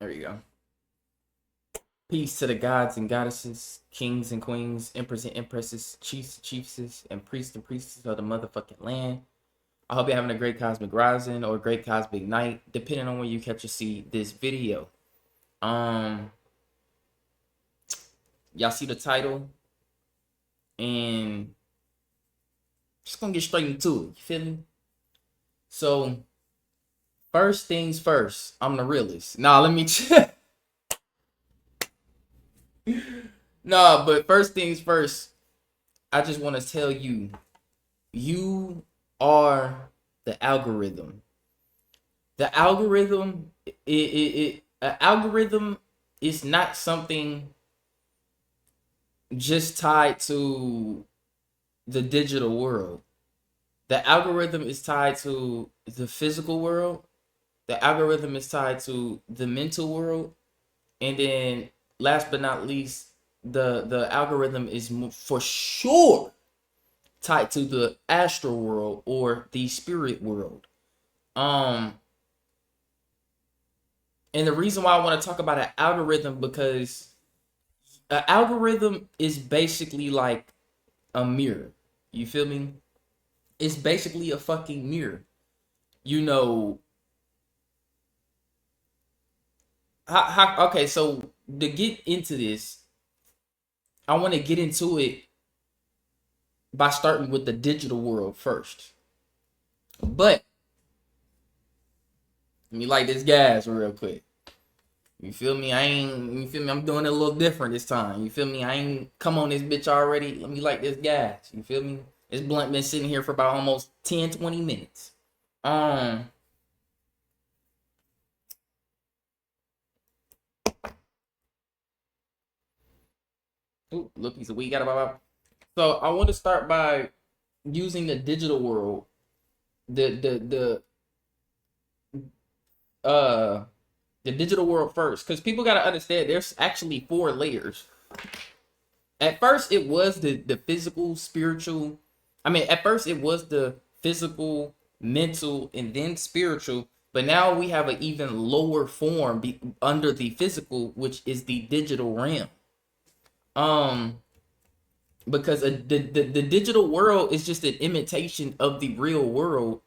There you go. Peace to the gods and goddesses, kings and queens, emperors and empresses, chiefs and chiefesses, and priests and priestesses of the motherfucking land. I hope you're having a great cosmic rising or a great cosmic night, depending on when you catch or see this video. Y'all see the title, and just gonna get straight into it. You feel me? So, first things first, I'm the realist. Nah, let me check. Nah, but first things first, I just want to tell you, you are the algorithm. The algorithm, an algorithm is not something just tied to the digital world. The algorithm is tied to the physical world. The algorithm is tied to the mental world, and then last but not least, the algorithm is for sure tied to the astral world or the spirit world. And the reason why I want to talk about an algorithm, because an algorithm is basically like a mirror. You feel me? It's basically a fucking mirror. You know, okay, so to get into this, I want to get into it by starting with the digital world first. But let me light this gas real quick. You feel me? You feel me? I'm doing it a little different this time. You feel me? I ain't come on this bitch already. Let me light this gas. You feel me? This blunt been sitting here for about almost 10, 20 minutes. Um, Ooh, little piece of weed. Got about. So I want to start by using the digital world, the uh the digital world first, because people got to understand there's actually four layers. At first, it was the physical, spiritual. I mean, at first it was the physical, mental, and then spiritual. But now we have an even lower form under the physical, which is the digital realm. Um, because the digital world is just an imitation of the real world,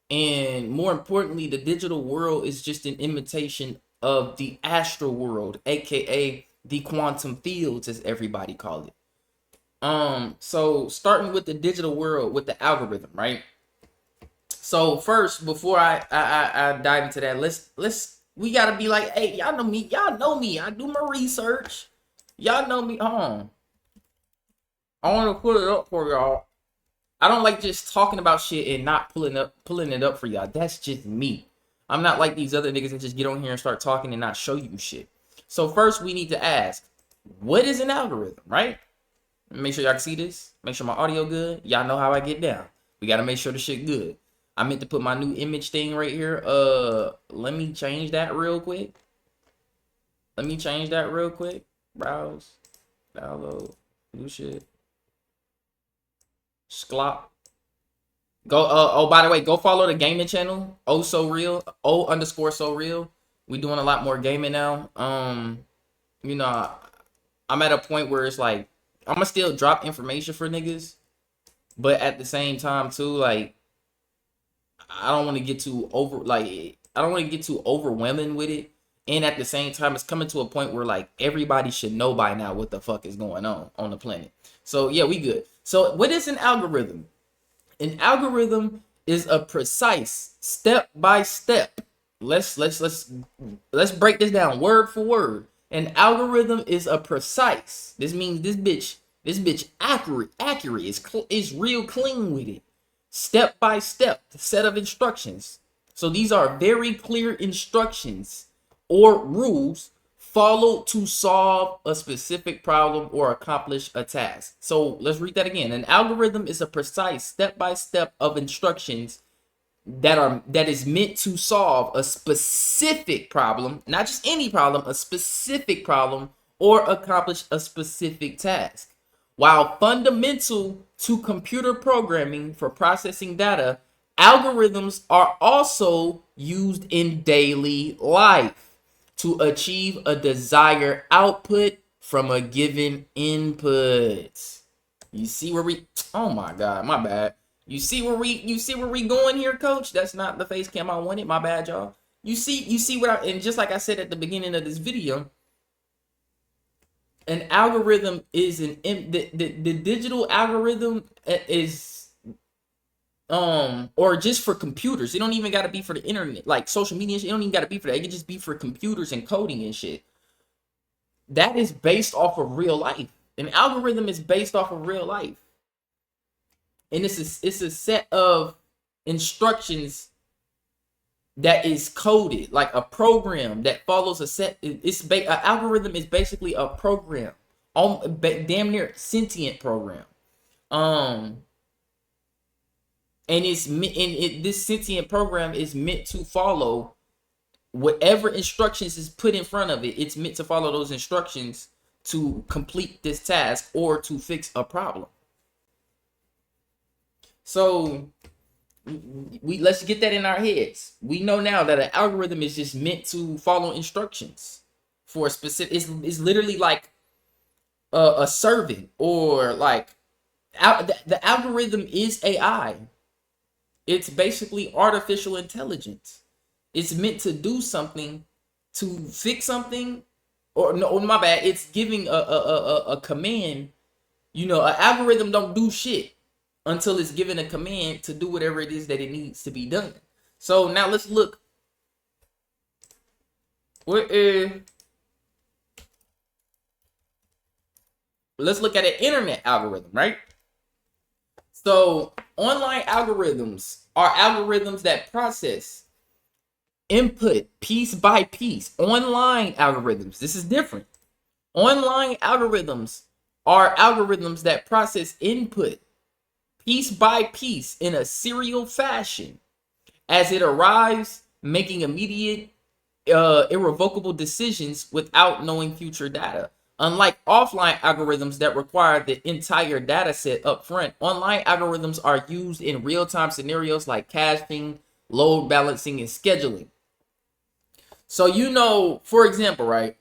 and more importantly, the digital world is just an imitation of the astral world, aka the quantum fields, as everybody call it. So starting with the digital world with the algorithm, right? So first, before I dive into that, let's we gotta be like, hey, y'all know me. I do my research. Y'all know me. I want to put it up for y'all. I don't like just talking about shit and not pulling it up for y'all. That's just me. I'm not like these other niggas that just get on here and start talking and not show you shit. So first we need to ask, what is an algorithm, right? Make sure y'all can see this. Make sure my audio good. Y'all know how I get down. We gotta make sure the shit good. I meant to put my new image thing right here. Let me change that real quick. Browse, download, new shit. Sklop. Go. Oh, by the way, go follow the gaming channel. Oh, so real. O_so real. We doing a lot more gaming now. You know, I'm at a point where it's like I'm gonna still drop information for niggas, but at the same time too, like I don't want to get too I don't want to get too overwhelming with it. And at the same time, it's coming to a point where like everybody should know by now what the fuck is going on the planet. So yeah, we good. So what is an algorithm? An algorithm is a precise step by step. Let's break this down word for word. An algorithm is a precise. This means this bitch accurate is real clean with it. Step by step set of instructions. So these are very clear instructions or rules followed to solve a specific problem or accomplish a task. So let's read that again. An algorithm is a precise step-by-step of instructions that is meant to solve a specific problem, not just any problem, a specific problem, or accomplish a specific task. While fundamental to computer programming for processing data, algorithms are also used in daily life to achieve a desired output from a given input. You see where we, oh my God, my bad. You see where we going here, coach? That's not the face cam I wanted. My bad, y'all. You see what I, and just like I said at the beginning of this video, an algorithm is the digital algorithm is or just for computers. It don't even got to be for the internet, like social media. It don't even got to be for that. It can just be for computers and coding and shit. That is based off of real life. An algorithm is based off of real life, and it's a set of instructions that is coded, like a program that follows a set. An algorithm is basically a program, damn near sentient program. And this sentient program is meant to follow whatever instructions is put in front of it. It's meant to follow those instructions to complete this task or to fix a problem. So let's get that in our heads. We know now that an algorithm is just meant to follow instructions for a specific. It's literally like a servant, or like the algorithm is AI. It's basically artificial intelligence. It's meant to do something, to fix something, or no, my bad. It's giving a command. You know, an algorithm don't do shit until it's given a command to do whatever it is that it needs to be done. So now let's look. Let's look at an internet algorithm, right? So online algorithms are algorithms that process input piece by piece. Online algorithms, this is different. Online algorithms are algorithms that process input piece by piece in a serial fashion as it arrives, making immediate, irrevocable decisions without knowing future data. Unlike offline algorithms that require the entire data set up front, online algorithms are used in real-time scenarios like caching, load balancing, and scheduling. So, you know, for example, right,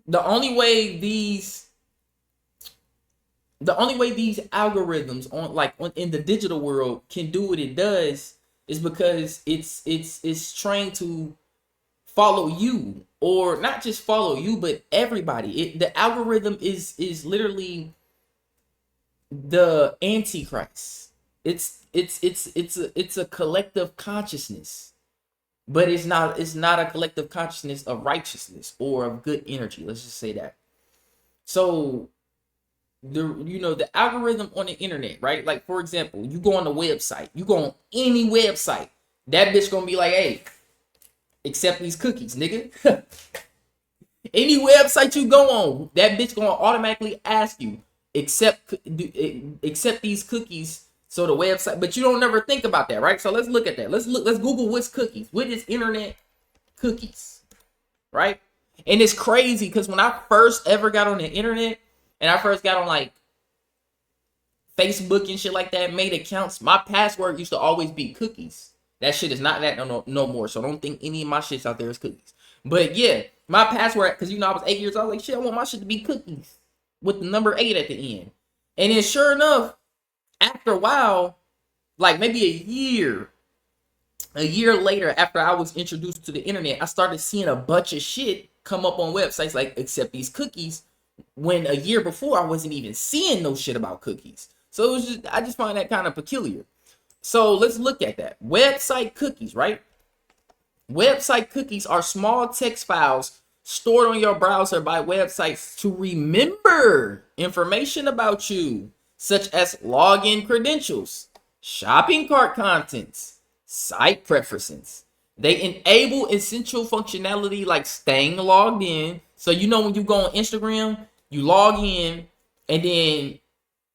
the only way these algorithms in the digital world can do what it does is because it's trained to follow you, or not just follow you, but everybody. The algorithm is literally the Antichrist. It's a collective consciousness, but it's not a collective consciousness of righteousness or of good energy. Let's just say that. So the algorithm on the internet, right? Like, for example, you go on the website, you go on any website, that bitch gonna be like, hey, accept these cookies, nigga. Any website you go on, that bitch gonna automatically ask you, accept these cookies. So the website, but you don't never think about that, right? So let's look at that. Let's Google what's cookies. What is internet cookies, right? And it's crazy because when I first ever got on the internet, and I first got on like Facebook and shit like that, made accounts, my password used to always be cookies. That shit is not that no more. So don't think any of my shits out there is cookies. But yeah, my password, because I was 8 years old, I was like, shit, I want my shit to be cookies with the number 8 at the end. And then sure enough, after a while, like maybe a year later after I was introduced to the internet, I started seeing a bunch of shit come up on websites like accept these cookies, when a year before I wasn't even seeing no shit about cookies. So it was I just find that kind of peculiar. So let's look at that. Website cookies, right? Website cookies are small text files stored on your browser by websites to remember information about you, such as login credentials, shopping cart contents, site preferences. They enable essential functionality like staying logged in. So when you go on Instagram, you log in and then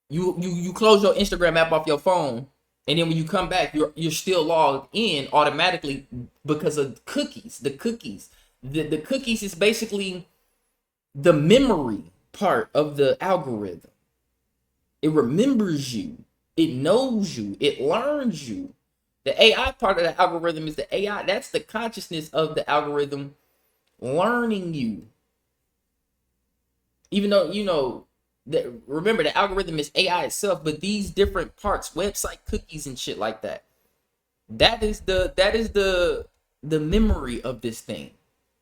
you close your Instagram app off your phone, and then when you come back, you're still logged in automatically because of cookies. The cookies is basically the memory part of the algorithm. It remembers you, it knows you, it learns you. The AI part of the algorithm is the AI. That's the consciousness of the algorithm. learning you. Even though, you know, that, remember the algorithm is AI itself, but these different parts, website cookies and shit like that, that is the memory of this thing.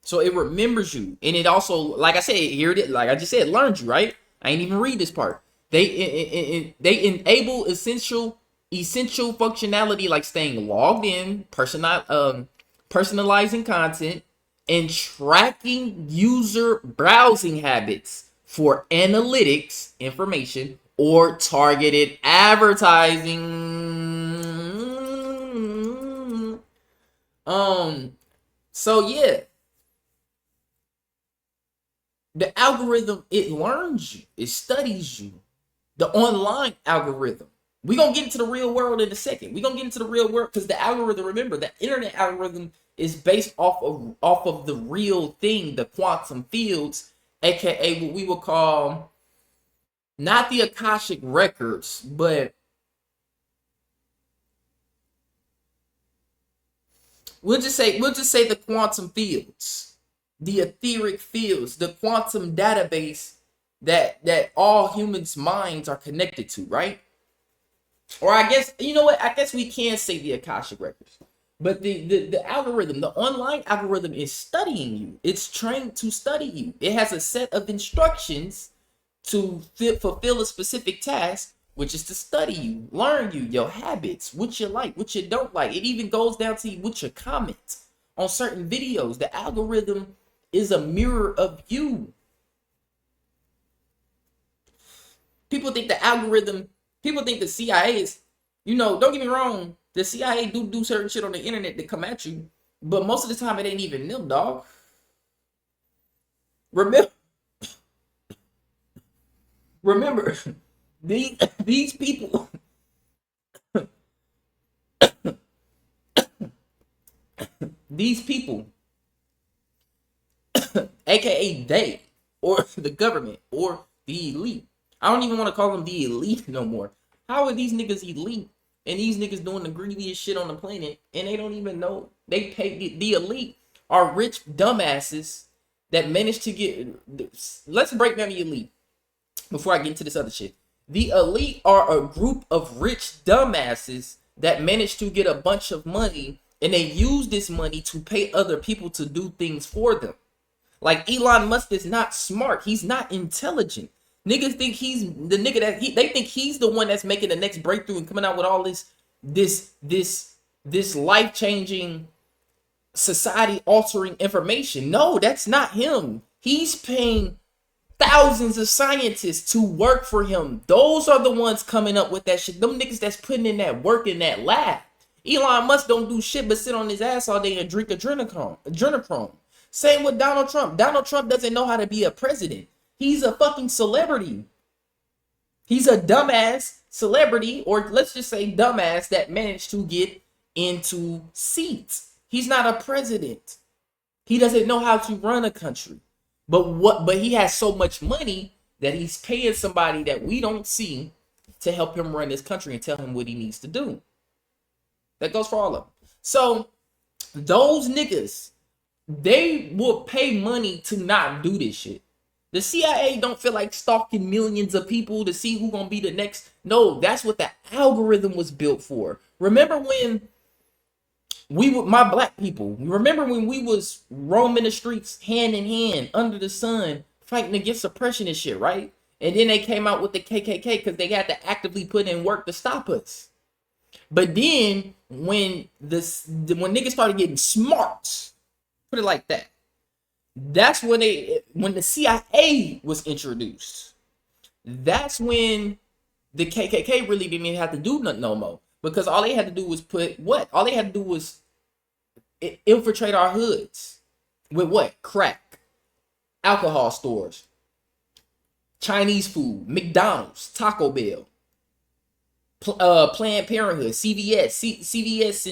So it remembers you, and it also, like I said, here it is. Like I just said, learned you, right? I ain't even read this part. They enable essential functionality like staying logged in, personalizing content, and tracking user browsing habits for analytics information or targeted advertising. So yeah, the algorithm, it learns you, it studies you. The online algorithm. We're gonna get into the real world in a second. We're gonna get into the real world because the algorithm, remember, the internet algorithm is based off of the real thing, the quantum fields, aka what we would call not the Akashic records, but we'll just say the quantum fields, the etheric fields, the quantum database that all humans' minds are connected to, right? Or I guess, you know what? I guess we can say the Akashic records. But the algorithm, the online algorithm is studying you. It's trained to study you. It has a set of instructions to fulfill a specific task, which is to study you, learn you, your habits, what you like, what you don't like. It even goes down to what you comment on certain videos. The algorithm is a mirror of you. People think the algorithm, people think the CIA is, don't get me wrong, the CIA do certain shit on the internet to come at you, but most of the time it ain't even them, dog. Remember, remember, these people, these people, aka they, or the government, or the elite. I don't even want to call them the elite no more. How are these niggas elite and these niggas doing the greediest shit on the planet and they don't even know? They pay the elite are rich dumbasses that managed to get. Let's break down the elite before I get into this other shit. The elite are a group of rich dumbasses that managed to get a bunch of money and they use this money to pay other people to do things for them. Like Elon Musk is not smart. He's not intelligent. Niggas think he's the nigga they think he's the one that's making the next breakthrough and coming out with all this life-changing, society altering information. No, that's not him. He's paying thousands of scientists to work for him. Those are the ones coming up with that shit. Them niggas that's putting in that work in that lab. Elon Musk don't do shit but sit on his ass all day and drink adrenochrome. Same with Donald Trump. Donald Trump doesn't know how to be a president. He's a fucking celebrity. He's a dumbass celebrity, or let's just say dumbass that managed to get into seats. He's not a president. He doesn't know how to run a country. But he has so much money that he's paying somebody that we don't see to help him run this country and tell him what he needs to do. That goes for all of them. So those niggas, they will pay money to not do this shit. The CIA don't feel like stalking millions of people to see who gonna be the next. No, that's what the algorithm was built for. Remember when my black people, remember when we was roaming the streets hand in hand under the sun fighting against oppression and shit, right? And then they came out with the KKK because they had to actively put in work to stop us. But then when niggas started getting smart, put it like that, that's when the CIA was introduced. That's when the KKK really didn't even have to do nothing no more, because all they had to do was all they had to do was infiltrate our hoods with what? Crack, alcohol stores, Chinese food, McDonald's, Taco Bell, Planned Parenthood, CVS,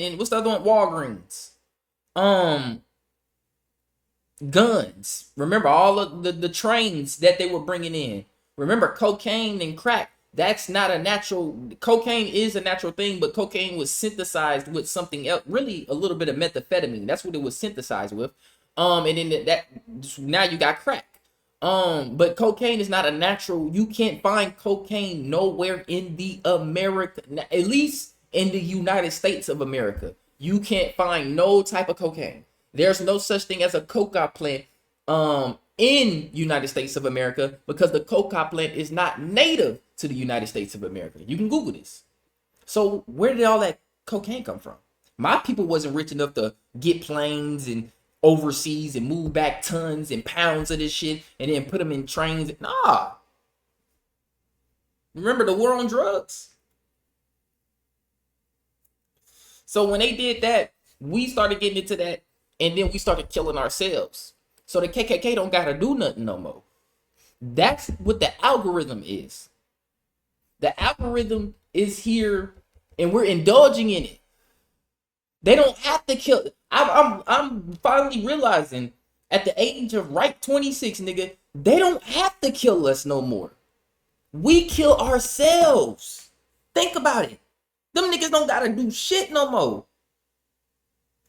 and what's the other one? Walgreens. Guns. Remember all of the trains that they were bringing in. Remember cocaine and crack. That's not a natural. Cocaine is a natural thing, but cocaine was synthesized with something else. Really, a little bit of methamphetamine. That's what it was synthesized with. And then that now you got crack. But cocaine is not a natural. You can't find cocaine nowhere in the America, at least in the United States of America. You can't find no type of cocaine. There's no such thing as a coca plant in United States of America because the coca plant is not native to the United States of America. You can Google this. So where did all that cocaine come from? My people wasn't rich enough to get planes and overseas and move back tons and pounds of this shit and then put them in trains. Nah. Remember the war on drugs? So when they did that, we started getting into that, and then we started killing ourselves. So the KKK don't gotta do nothing no more. That's what the algorithm is. The algorithm is here, and we're indulging in it. They don't have to kill. I'm finally realizing at the age of 26, nigga, they don't have to kill us no more. We kill ourselves. Think about it. Them niggas don't gotta do shit no more.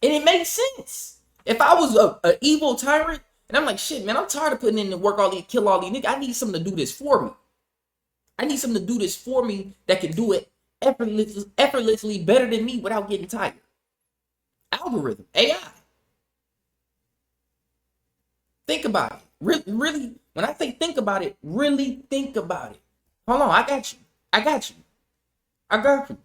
And it makes sense. If I was a evil tyrant, and I'm like, shit, man, I'm tired of putting in the work kill all these niggas. I need something to do this for me. I need something to do this for me that can do it effortlessly better than me without getting tired. Algorithm, AI. Think about it. Really, when I say think about it, really think about it. Hold on, I got you. I got you. I got you.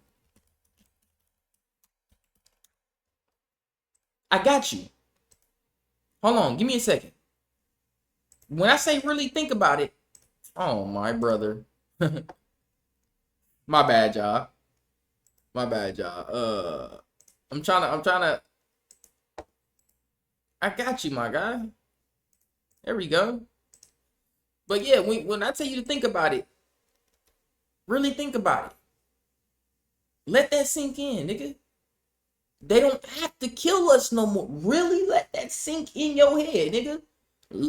I got you. Hold on, give me a second. When I say really think about it, oh my brother. My bad, y'all. My bad, y'all. I'm trying to. I got you, my guy. There we go. But yeah, when I tell you to think about it, really think about it. Let that sink in, nigga. They don't have to kill us no more. Really let that sink in your head, nigga.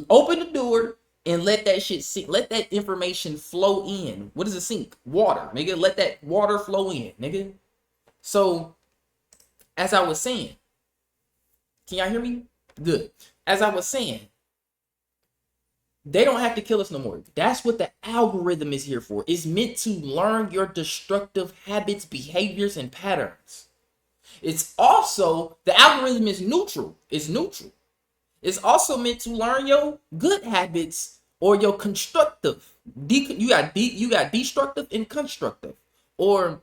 Open the door and let that shit sink. Let that information flow in. What is a sink? Water, nigga. Let that water flow in, nigga. So, as I was saying, can y'all hear me? Good. As I was saying, they don't have to kill us no more. That's what the algorithm is here for. It's meant to learn your destructive habits, behaviors, and patterns. It's also, the algorithm is neutral. It's neutral. It's also meant to learn your good habits or your constructive. You got destructive and constructive. Or,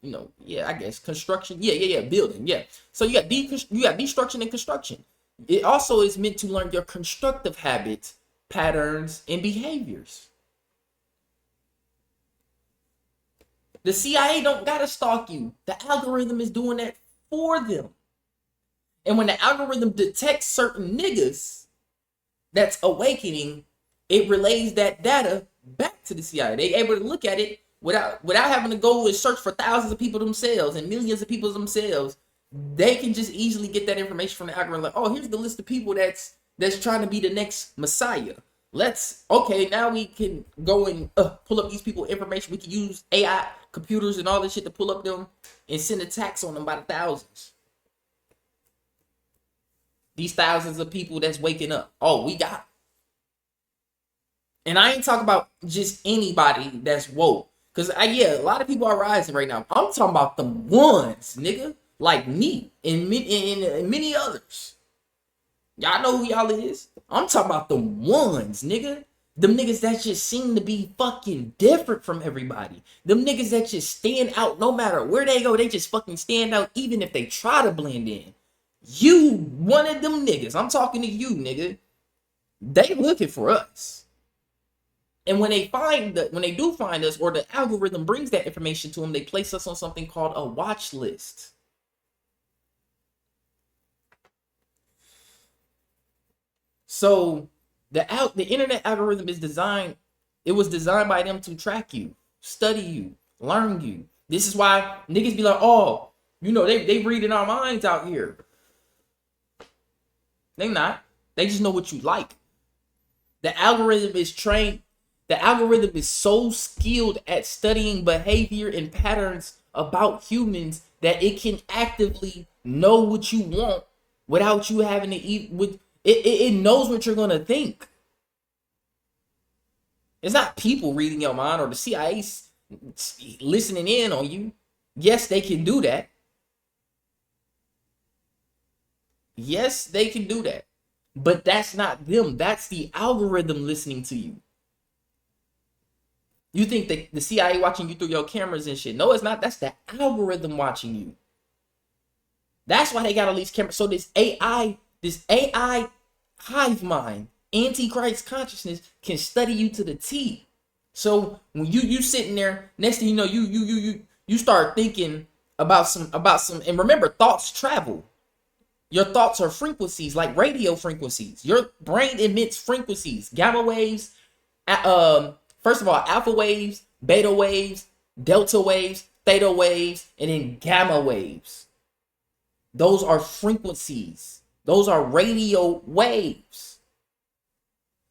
I guess construction. Building. Yeah. So you got destruction and construction. It also is meant to learn your constructive habits, patterns, and behaviors. The CIA don't gotta stalk you. The algorithm is doing that for them. And when the algorithm detects certain niggas that's awakening, it relays that data back to the CIA. They able to look at it without having to go and search for thousands of people themselves and millions of people themselves. They can just easily get that information from the algorithm. Like, oh, here's the list of people that's trying to be the next Messiah. Now we can go and pull up these people information. We can use AI computers and all this shit to pull up them and send attacks on them by the thousands. These thousands of people that's waking up. Oh, we got. And I ain't talking about just anybody that's woke. Because, a lot of people are rising right now. I'm talking about the ones, nigga. Like me and many others. Y'all know who y'all is. I'm talking about the ones, nigga. Them niggas that just seem to be fucking different from everybody. Them niggas that just stand out no matter where they go. They just fucking stand out even if they try to blend in. You one of them niggas. I'm talking to you, nigga. They looking for us. And when they do find us, or the algorithm brings that information to them, they place us on something called a watch list. So the internet algorithm is designed. It was designed by them to track you, study you, learn you. This is why niggas be like, oh, they reading our minds out here. They not. They just know what you like. The algorithm is trained. The algorithm is so skilled at studying behavior and patterns about humans that it can actively know what you want without you having to eat with it knows what you're gonna think. It's not people reading your mind or the CIA listening in on you. Yes, they can do that. Yes, they can do that. But that's not them. That's the algorithm listening to you. You think that the CIA watching you through your cameras and shit. No, it's not. That's the algorithm watching you. That's why they got all these cameras. So this AI hive mind, antichrist consciousness can study you to the T. So when you sitting there, next thing you know, you start thinking about some, and remember, thoughts travel. Your thoughts are frequencies, like radio frequencies. Your brain emits frequencies, gamma waves, first of all, alpha waves, beta waves, delta waves, theta waves, and then gamma waves. Those are frequencies. Those are radio waves.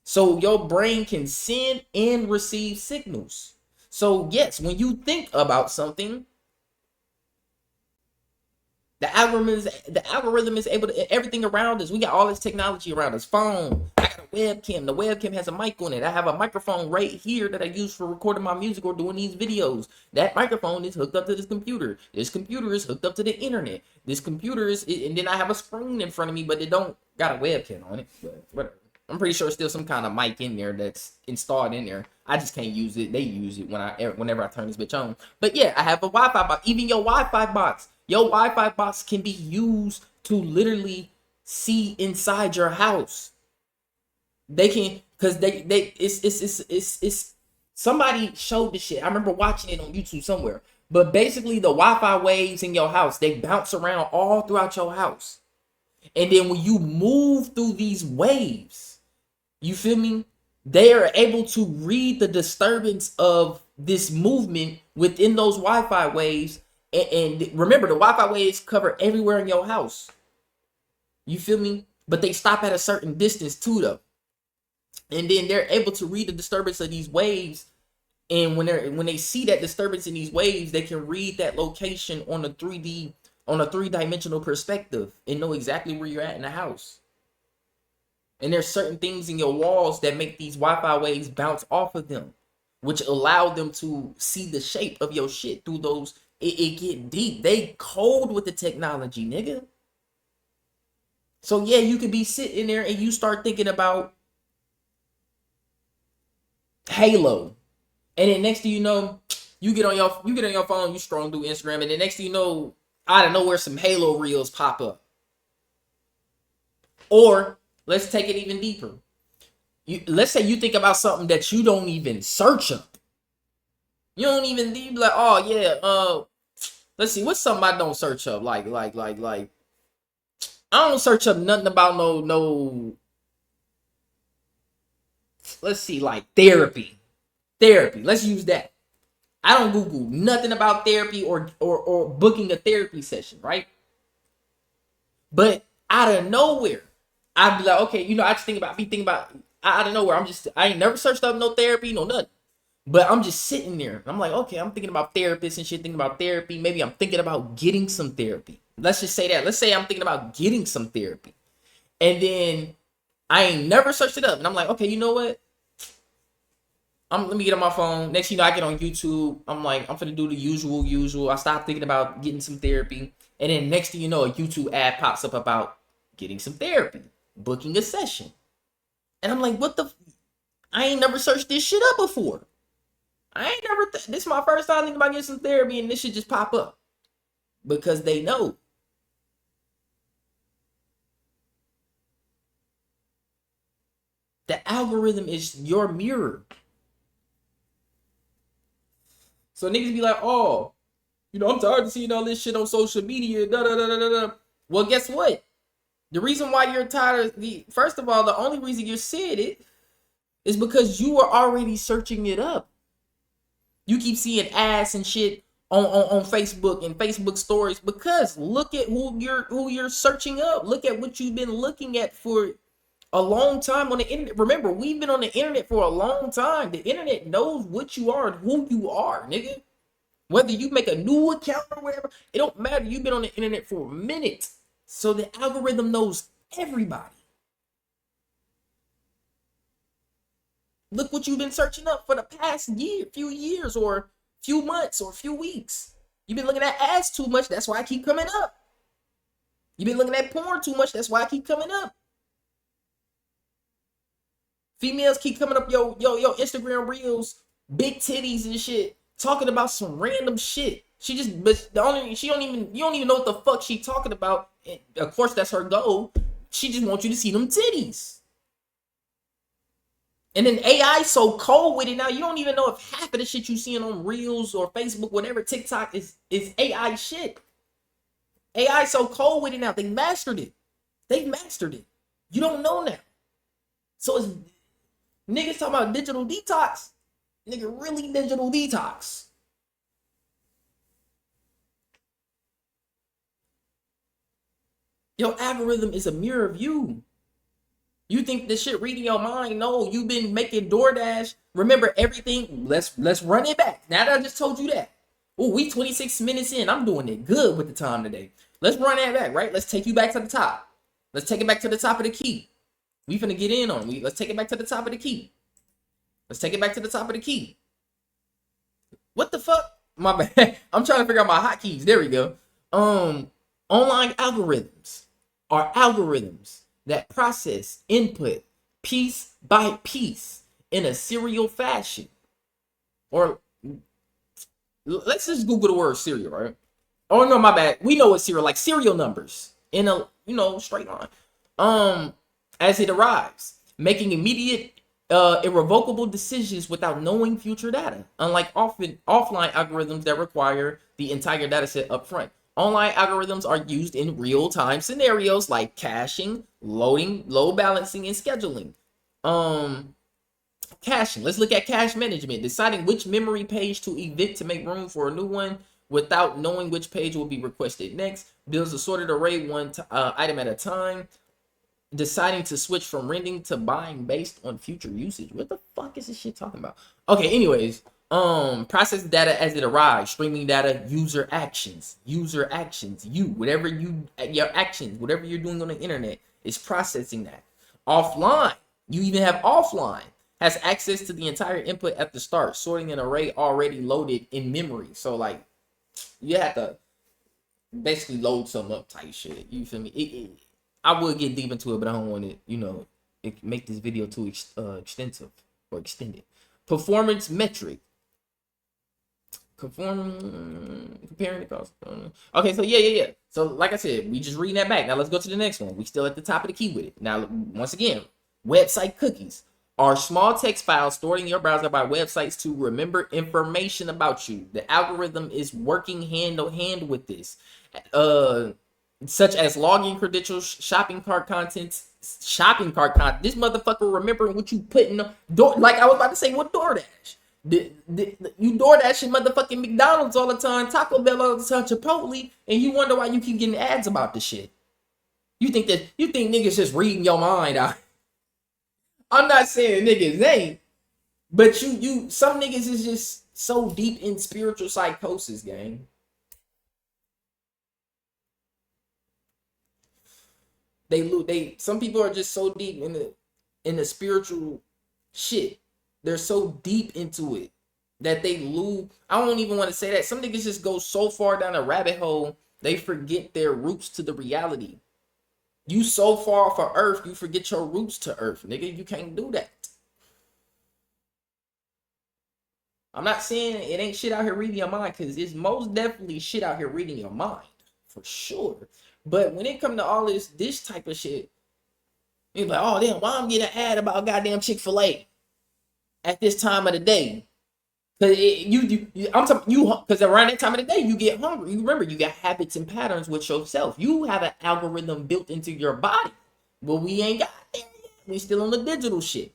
So your brain can send and receive signals. So yes, when you think about something, the algorithm is able to, everything around us. We got all this technology around us. Phone. I got a webcam. The webcam has a mic on it. I have a microphone right here that I use for recording my music or doing these videos. That microphone is hooked up to this computer. This computer is hooked up to the internet. This computer is, and then I have a screen in front of me, but it don't got a webcam on it. But whatever. I'm pretty sure there's still some kind of mic in there that's installed in there. I just can't use it. They use it whenever I turn this bitch on. But yeah, I have a Wi-Fi box. Even your Wi-Fi box. Your Wi-Fi box can be used to literally see inside your house. They can, because it's somebody showed this shit. I remember watching it on YouTube somewhere. But basically the Wi-Fi waves in your house, they bounce around all throughout your house. And then when you move through these waves, you feel me? They are able to read the disturbance of this movement within those Wi-Fi waves. And remember, the Wi-Fi waves cover everywhere in your house. You feel me? But they stop at a certain distance too, though. And then they're able to read the disturbance of these waves. And when they see that disturbance in these waves, they can read that location on a 3-dimensional perspective and know exactly where you're at in the house. And there's certain things in your walls that make these Wi-Fi waves bounce off of them, which allow them to see the shape of your shit through those. It get deep. They cold with the technology, nigga. So yeah, you could be sitting there and you start thinking about Halo, and then next thing you know, you get on your phone, you scroll through Instagram, and then next thing you know, out of nowhere, some Halo reels pop up. Or let's take it even deeper. Let's say you think about something that you don't even search up. You don't even be like, oh yeah, let's see, what's something I don't search up? Like, I don't search up nothing about no. Let's see, like therapy. Let's use that. I don't Google nothing about therapy or booking a therapy session, right? But out of nowhere, I'd be like, okay, I just be thinking about out of nowhere. I ain't never searched up no therapy, no nothing. But I'm just sitting there. I'm like, okay, I'm thinking about therapists and shit, thinking about therapy. Maybe I'm thinking about getting some therapy. Let's just say that. Let's say I'm thinking about getting some therapy. And then I ain't never searched it up. And I'm like, okay, you know what? Let me get on my phone. Next thing you know, I get on YouTube. I'm like, I'm finna do the usual. I stop thinking about getting some therapy. And then next thing you know, a YouTube ad pops up about getting some therapy, booking a session. And I'm like, what the? I ain't never searched this shit up before. I ain't never, this is my first time thinking about getting some therapy, and this shit just pop up. Because they know. The algorithm is your mirror. So niggas be like, oh, I'm tired of seeing all this shit on social media. Da, da, da, da, da. Well, guess what? The reason why you're tired of first of all, the only reason you're seeing it is because you were already searching it up. You keep seeing ads and shit on Facebook and Facebook stories because look at who you're searching up. Look at what you've been looking at for a long time on the internet. Remember, we've been on the internet for a long time. The internet knows what you are and who you are, nigga. Whether you make a new account or whatever, it don't matter. You've been on the internet for a minute. So the algorithm knows everybody. Look what you've been searching up for the past few years, or few months, or few weeks. You've been looking at ads too much. That's why I keep coming up. You've been looking at porn too much. That's why I keep coming up. Females keep coming up yo Instagram reels, big titties and shit, talking about some random shit. She just, but the only, she don't even, you don't even know what the fuck she talking about. And of course, that's her goal. She just wants you to see them titties. And then AI so cold with it now, you don't even know if half of the shit you seeing on Reels or Facebook, whatever, TikTok is AI shit. AI so cold with it now. They mastered it. They've mastered it. You don't know now. So it's niggas talking about digital detox. Nigga, really digital detox. Your algorithm is a mirror of you. You think this shit reading your mind? No, you've been making DoorDash. Remember everything. Let's run it back. Now that I just told you that. Oh, we 26 minutes in. I'm doing it good with the time today. Let's run that back, right? Let's take you back to the top. Let's take it back to the top of the key. We finna get in on it. Let's take it back to the top of the key. Let's take it back to the top of the key. What the fuck? My bad. I'm trying to figure out my hotkeys. There we go. Online algorithms are algorithms that process input piece by piece in a serial fashion. Or let's just Google the word serial, right? Oh no, my bad. We know what serial, like serial numbers in a, you know, straight line. As it arrives, making immediate irrevocable decisions without knowing future data, unlike offline algorithms that require the entire data set up front. Online algorithms are used in real-time scenarios like caching, loading, load balancing, and scheduling. Caching. Let's look at cache management. Deciding which memory page to evict to make room for a new one without knowing which page will be requested next. Builds a sorted array one item at a time. Deciding to switch from renting to buying based on future usage. What the fuck is this shit talking about? Okay, anyways. Process data as it arrives, streaming data, user actions, whatever your actions, whatever you're doing on the internet is processing that. Offline, you even have offline, has access to the entire input at the start, sorting an array already loaded in memory. So like, you have to basically load some up type shit. You feel me? I would get deep into it, but I don't want to, make this video too extensive or extended. Performance metric. Comparing the cost. Okay, so yeah. So like I said, we just reading that back. Now let's go to the next one. We still at the top of the key with it. Now, once again, website cookies are small text files stored in your browser by websites to remember information about you. The algorithm is working hand in hand with this. Such as login credentials, shopping cart contents. This motherfucker remembering what you put in the door. Like I was about to say with DoorDash. You DoorDash motherfucking McDonald's all the time, Taco Bell all the time, Chipotle, and you wonder why you keep getting ads about this shit. You think niggas just reading your mind out. I'm not saying niggas ain't, but you some niggas is just so deep in spiritual psychosis, gang. Some people are just so deep in the spiritual shit. They're so deep into it that they lose. I don't even want to say that. Some niggas just go so far down a rabbit hole, they forget their roots to the reality. You so far for earth, you forget your roots to earth, nigga. You can't do that. I'm not saying it ain't shit out here reading your mind, because it's most definitely shit out here reading your mind. For sure. But when it come to all this type of shit, you're like, oh damn, why I'm getting an ad about goddamn Chick-fil-A at this time of the day? Because I'm talking you, because around that time of the day you get hungry. You remember, you got habits and patterns with yourself. You have an algorithm built into your body. Well, we ain't got there yet. We still on the digital shit.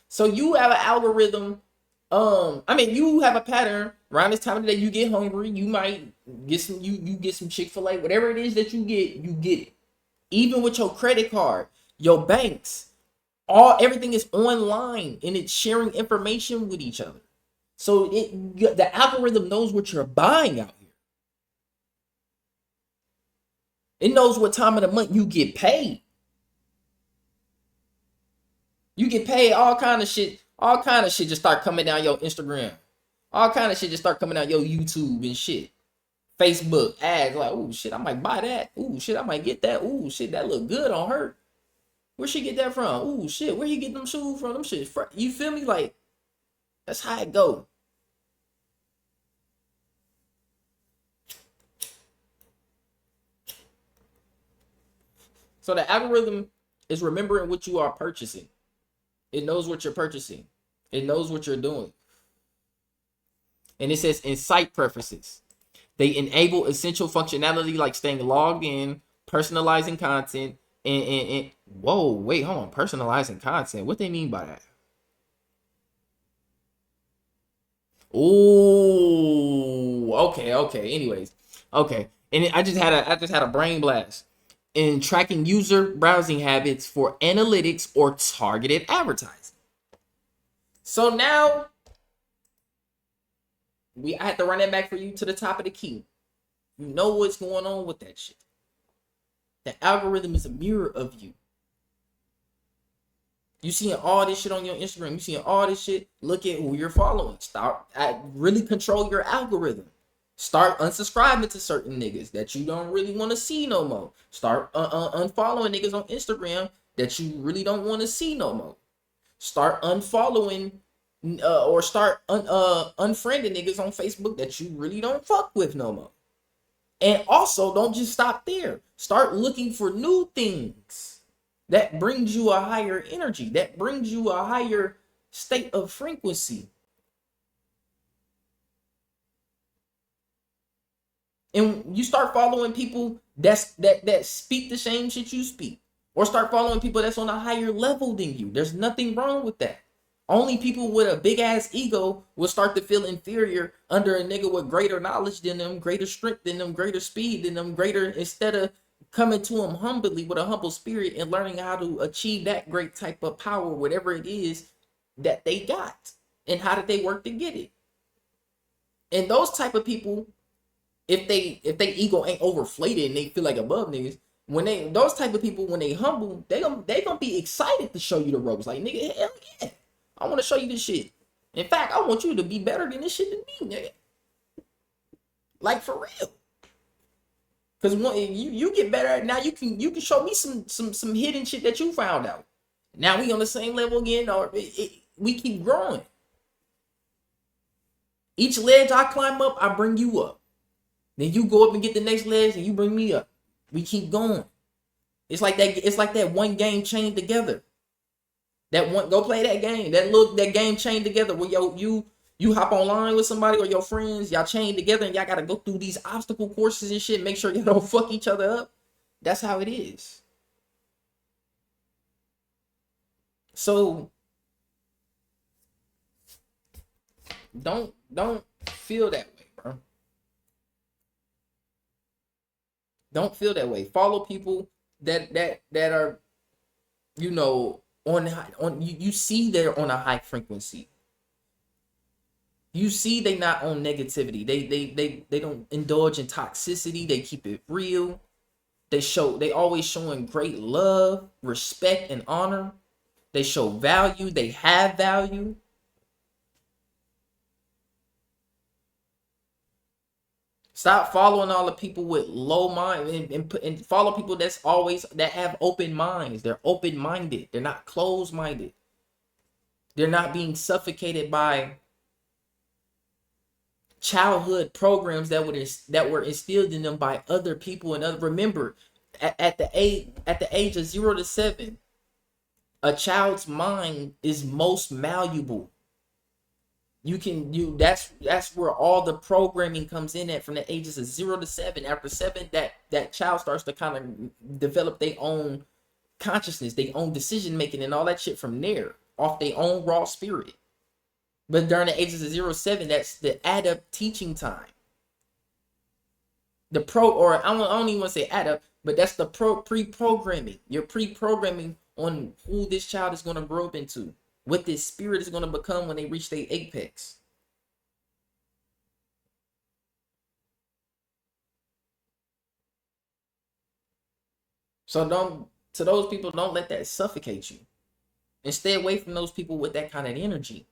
So you have an algorithm. You have a pattern. Around this time of the day, you get hungry. You might get some. You get some Chick-fil-A. Whatever it is that you get it. Even with your credit card, your banks, everything is online and it's sharing information with each other. So the algorithm knows what you're buying out here. It knows what time of the month you get paid. You get paid all kind of shit. All kind of shit just start coming down your Instagram. All kind of shit just start coming out your YouTube and shit. Facebook ads like, oh shit, I might buy that. Oh shit, I might get that. Oh shit, that look good on her. Where she get that from? Oh shit, where you get them shoes from? Them shit, you feel me? Like that's how it go. So the algorithm is remembering what you are purchasing. It knows what you're purchasing. It knows what you're doing. And it says in site preferences. They enable essential functionality like staying logged in, personalizing content, and whoa, wait, hold on. Personalizing content. What they mean by that? Oh, okay. Anyways, okay. And I just had a brain blast in tracking user browsing habits for analytics or targeted advertising. So now I had to run that back for you to the top of the key. You know what's going on with that shit. The algorithm is a mirror of you. You seeing all this shit on your Instagram. You seeing all this shit. Look at who you're following. Really control your algorithm. Start unsubscribing to certain niggas that you don't really want to see no more. Start unfollowing niggas on Instagram that you really don't want to see no more. Start unfollowing or start unfriending niggas on Facebook that you really don't fuck with no more. And also, don't just stop there. Start looking for new things that brings you a higher energy, that brings you a higher state of frequency. And you start following people that speak the same shit you speak, or start following people that's on a higher level than you. There's nothing wrong with that. Only people with a big ass ego will start to feel inferior under a nigga with greater knowledge than them, greater strength than them, greater speed than them, greater, instead of coming to them humbly with a humble spirit and learning how to achieve that great type of power, whatever it is that they got, and how did they work to get it. And those type of people, if they ego ain't overflated and they feel like above niggas, those type of people, when they humble, they gonna be excited to show you the ropes. Like, nigga, hell yeah, I want to show you this shit. In fact, I want you to be better than this shit than me, nigga. Like, for real. Because you get better at it, now you can show me some hidden shit that you found out. Now we on the same level again, or we keep growing. Each ledge I climb up, I bring you up. Then you go up and get the next ledge, and you bring me up. We keep going. It's like that. It's like that one game chained together. That one, go play that game. That game chained together where you hop online with somebody or your friends, y'all chain together, and y'all gotta go through these obstacle courses and shit. Make sure you don't fuck each other up. That's how it is. So don't feel that way, bro. Don't feel that way. Follow people that are, on you see they're on a high frequency. You see they not on negativity. They don't indulge in toxicity. They keep it real. They always showing great love, respect, and honor. They show value. They have value. Stop following all the people with low mind and follow people that have open minds. They're open minded. They're not closed minded. They're not being suffocated by childhood programs that were instilled in them by other people and other. Remember, at the age of 0 to 7, a child's mind is most malleable. That's where all the programming comes in at, from the ages of 0 to 7. After 7, that child starts to kind of develop their own consciousness, their own decision making, and all that shit from there, off their own raw spirit. But during the ages of 0 to 7, that's the adapt teaching time. I don't even want to say adapt, but that's the pre-programming. You're pre-programming on who this child is going to grow up into, what this spirit is going to become when they reach their apex. So don't to those people, don't let that suffocate you. And stay away from those people with that kind of energy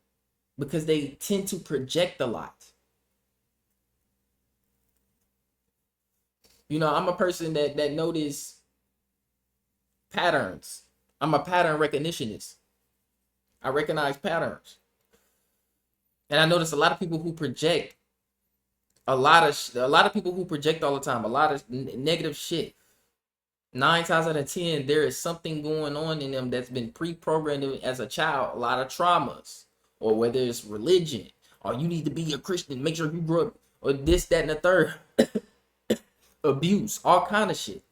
because they tend to project a lot. You know, I'm a person that notice patterns. I'm a pattern recognitionist. I recognize patterns. And I notice a lot of people who project a lot of people who project all the time, a lot of negative shit. 9 times out of 10, there is something going on in them that's been pre-programmed as a child. A lot of traumas, or whether it's religion, or you need to be a Christian, make sure you grow up, or this, that, and the third. Abuse, all kind of shit.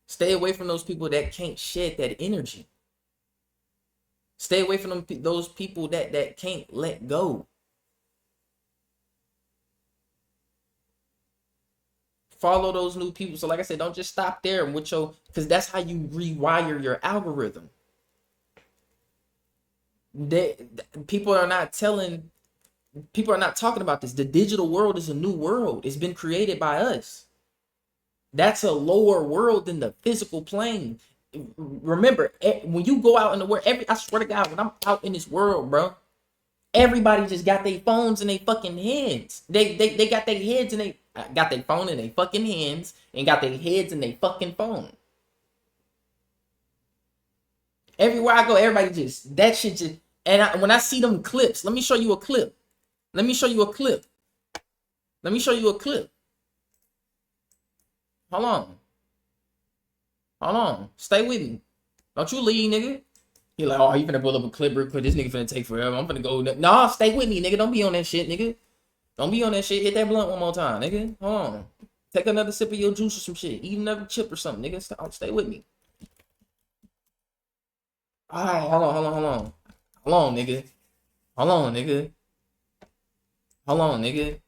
Stay away from those people that can't shed that energy. Stay away from those people that can't let go. Follow those new people. So like I said, don't just stop there with your, because that's how you rewire your algorithm. People are not talking about this. The digital world is a new world. It's been created by us. That's a lower world than the physical plane. Remember, when you go out in the world, I swear to God, when I'm out in this world, bro, everybody just got their phones in their fucking heads. They got their heads and they got their phone in their fucking hands and got their heads in their fucking phone. Everywhere I go, everybody just, that shit just, and when I see them clips, let me show you a clip. Let me show you a clip. Let me show you a clip. Hold on. Hold on. Stay with me. Don't you leave, nigga. He like, oh, you finna pull up a clip real quick. This nigga finna take forever. I'm finna go. Nah, stay with me, nigga. Don't be on that shit, nigga. Don't be on that shit. Hit that blunt one more time, nigga. Hold on. Take another sip of your juice or some shit. Eat another chip or something, nigga. Stay with me. Alright, hold on. Hold on, nigga. Hold on, nigga. Hold on, nigga.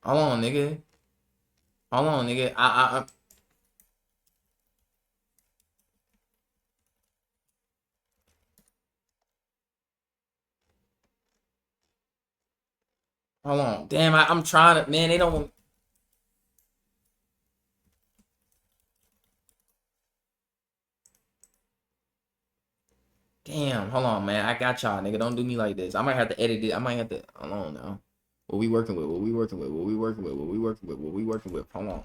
Hold on, nigga. Hold on, nigga. Hold on. Damn, I'm trying to, man, they don't. Damn, hold on, man. I got y'all, nigga. Don't do me like this. I might have to edit it. I might have to. Hold on now. What we working with? What we working with? What we working with? What we working with? What we working with? Hold on.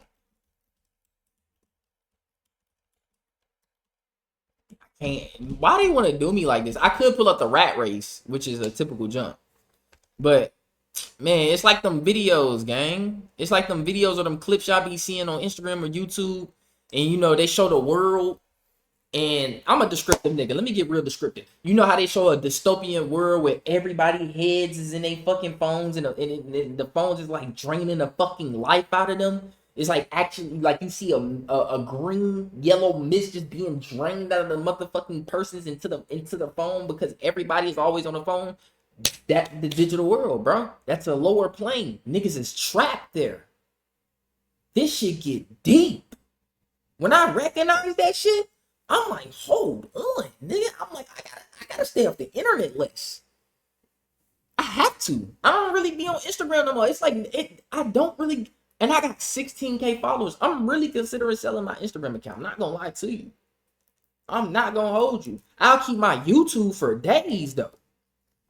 I can't. Why they want to do me like this? I could pull up the rat race, which is a typical jump, but man, it's like them videos, gang. It's like them videos or them clips y'all be seeing on Instagram or YouTube, and you know they show the world. And I'm a descriptive nigga. Let me get real descriptive. You know how they show a dystopian world where everybody heads is in their fucking phones and the phones is like draining the fucking life out of them. It's like actually like you see a green yellow mist just being drained out of the motherfucking persons into the phone because everybody is always on the phone. That the digital world, bro. That's a lower plane. Niggas is trapped there. This shit get deep. When I recognize that shit, I'm like, hold on, nigga. I'm like, I gotta stay off the internet list. I have to. I don't really be on Instagram no more. It's like I don't really, and I got 16K followers. I'm really considering selling my Instagram account. I'm not gonna lie to you. I'm not gonna hold you. I'll keep my YouTube for days though.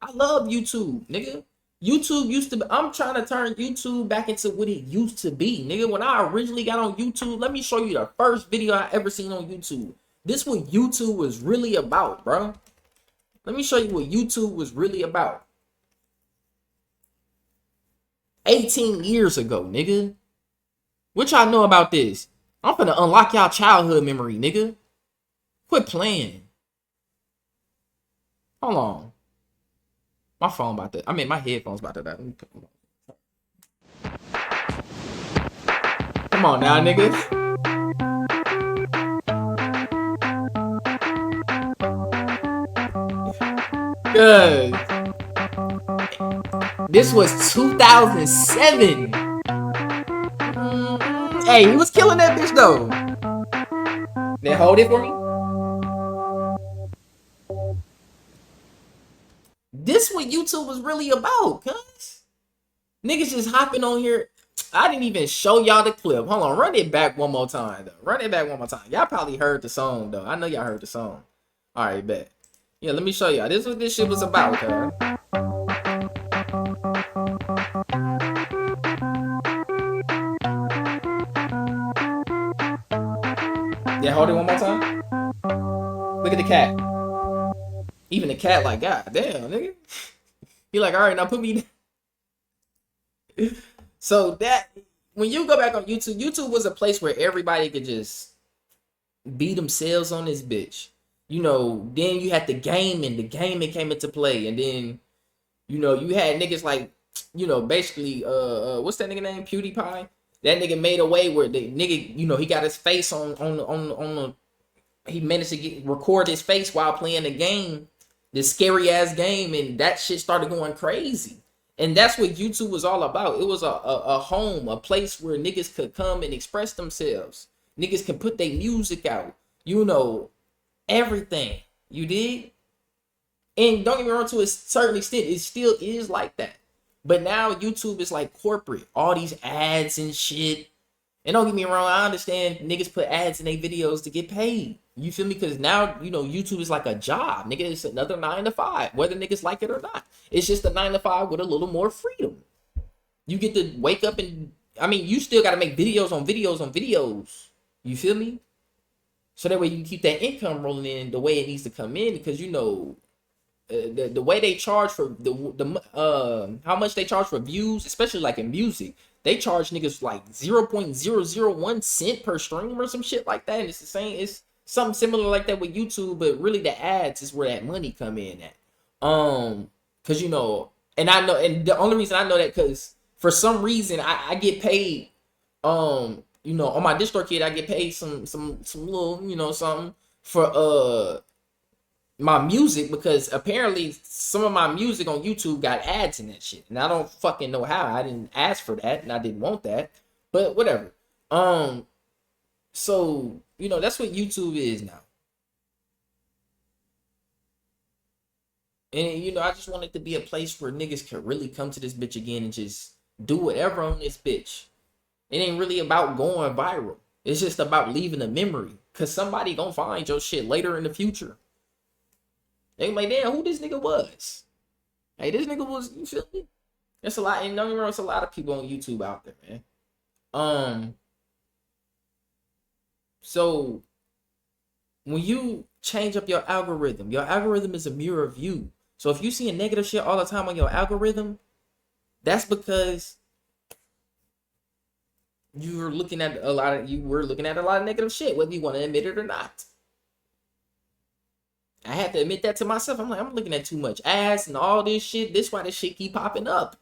I love YouTube, nigga. YouTube used to be, I'm trying to turn YouTube back into what it used to be, nigga. When I originally got on YouTube, let me show you the first video I ever seen on YouTube. This what YouTube was really about, bro. Let me show you what YouTube was really about. 18 years ago, nigga. What y'all know about this? I'm finna unlock y'all childhood memory, nigga. Quit playing. Hold on. My phone about to, I mean, my headphones about to die. Come on now, nigga. Good. This was 2007. Hey, he was killing that bitch though. Then hold it for me. This what YouTube was really about, cuz. Niggas just hopping on here. I didn't even show y'all the clip. Hold on, run it back one more time, though. Run it back one more time. Y'all probably heard the song, though. I know y'all heard the song. All right, bet. Yeah, let me show y'all. This is what this shit was about, cuz. Yeah, hold it one more time. Look at the cat. Even the cat, like, God damn, nigga. He like, all right, now put me. So that when you go back on YouTube, YouTube was a place where everybody could just be themselves on this bitch. You know, then you had the gaming came into play, and then you know you had niggas like, you know, basically what's that nigga name? PewDiePie. That nigga made a way where the nigga, you know, he got his face on the he managed to record his face while playing the game, this scary ass game, and that shit started going crazy. And that's what YouTube was all about. It was a home, a place where niggas could come and express themselves. Niggas can put their music out. You know, everything. You did? And don't get me wrong, to a certain extent, it still is like that. But now YouTube is like corporate. All these ads and shit. And don't get me wrong, I understand niggas put ads in their videos to get paid. You feel me? Because now, you know, YouTube is like a job. Nigga, it's another 9 to 5, whether niggas like it or not. It's just a 9 to 5 with a little more freedom. You get to wake up and, I mean, you still got to make videos on videos on videos. You feel me? So that way you can keep that income rolling in the way it needs to come in. Because, you know, the way they charge for how much they charge for views, especially like in music, they charge niggas like 0.001 cent per stream or some shit like that. And it's the same, it's something similar like that with YouTube, but really the ads is where that money come in at. Cause you know, and I know, and the only reason I know that cause for some reason I get paid, you know, on my DistroKid I get paid some little, you know, something for my music, because apparently some of my music on YouTube got ads in that shit, and I don't fucking know how. I didn't ask for that, and I didn't want that, but whatever. So you know that's what YouTube is now, and you know I just want it to be a place where niggas can really come to this bitch again and just do whatever on this bitch. It ain't really about going viral. It's just about leaving a memory, cause somebody gonna find your shit later in the future. They like, damn, who this nigga was? Hey, this nigga was, you feel me? There's a lot, and don't get me wrong, there's a lot of people on YouTube out there, man. So when you change up your algorithm is a mirror of you. So if you see a negative shit all the time on your algorithm, that's because you were looking at a lot of negative shit, whether you want to admit it or not. I had to admit that to myself. I'm like, I'm looking at too much ass and all this shit. This why this shit keep popping up.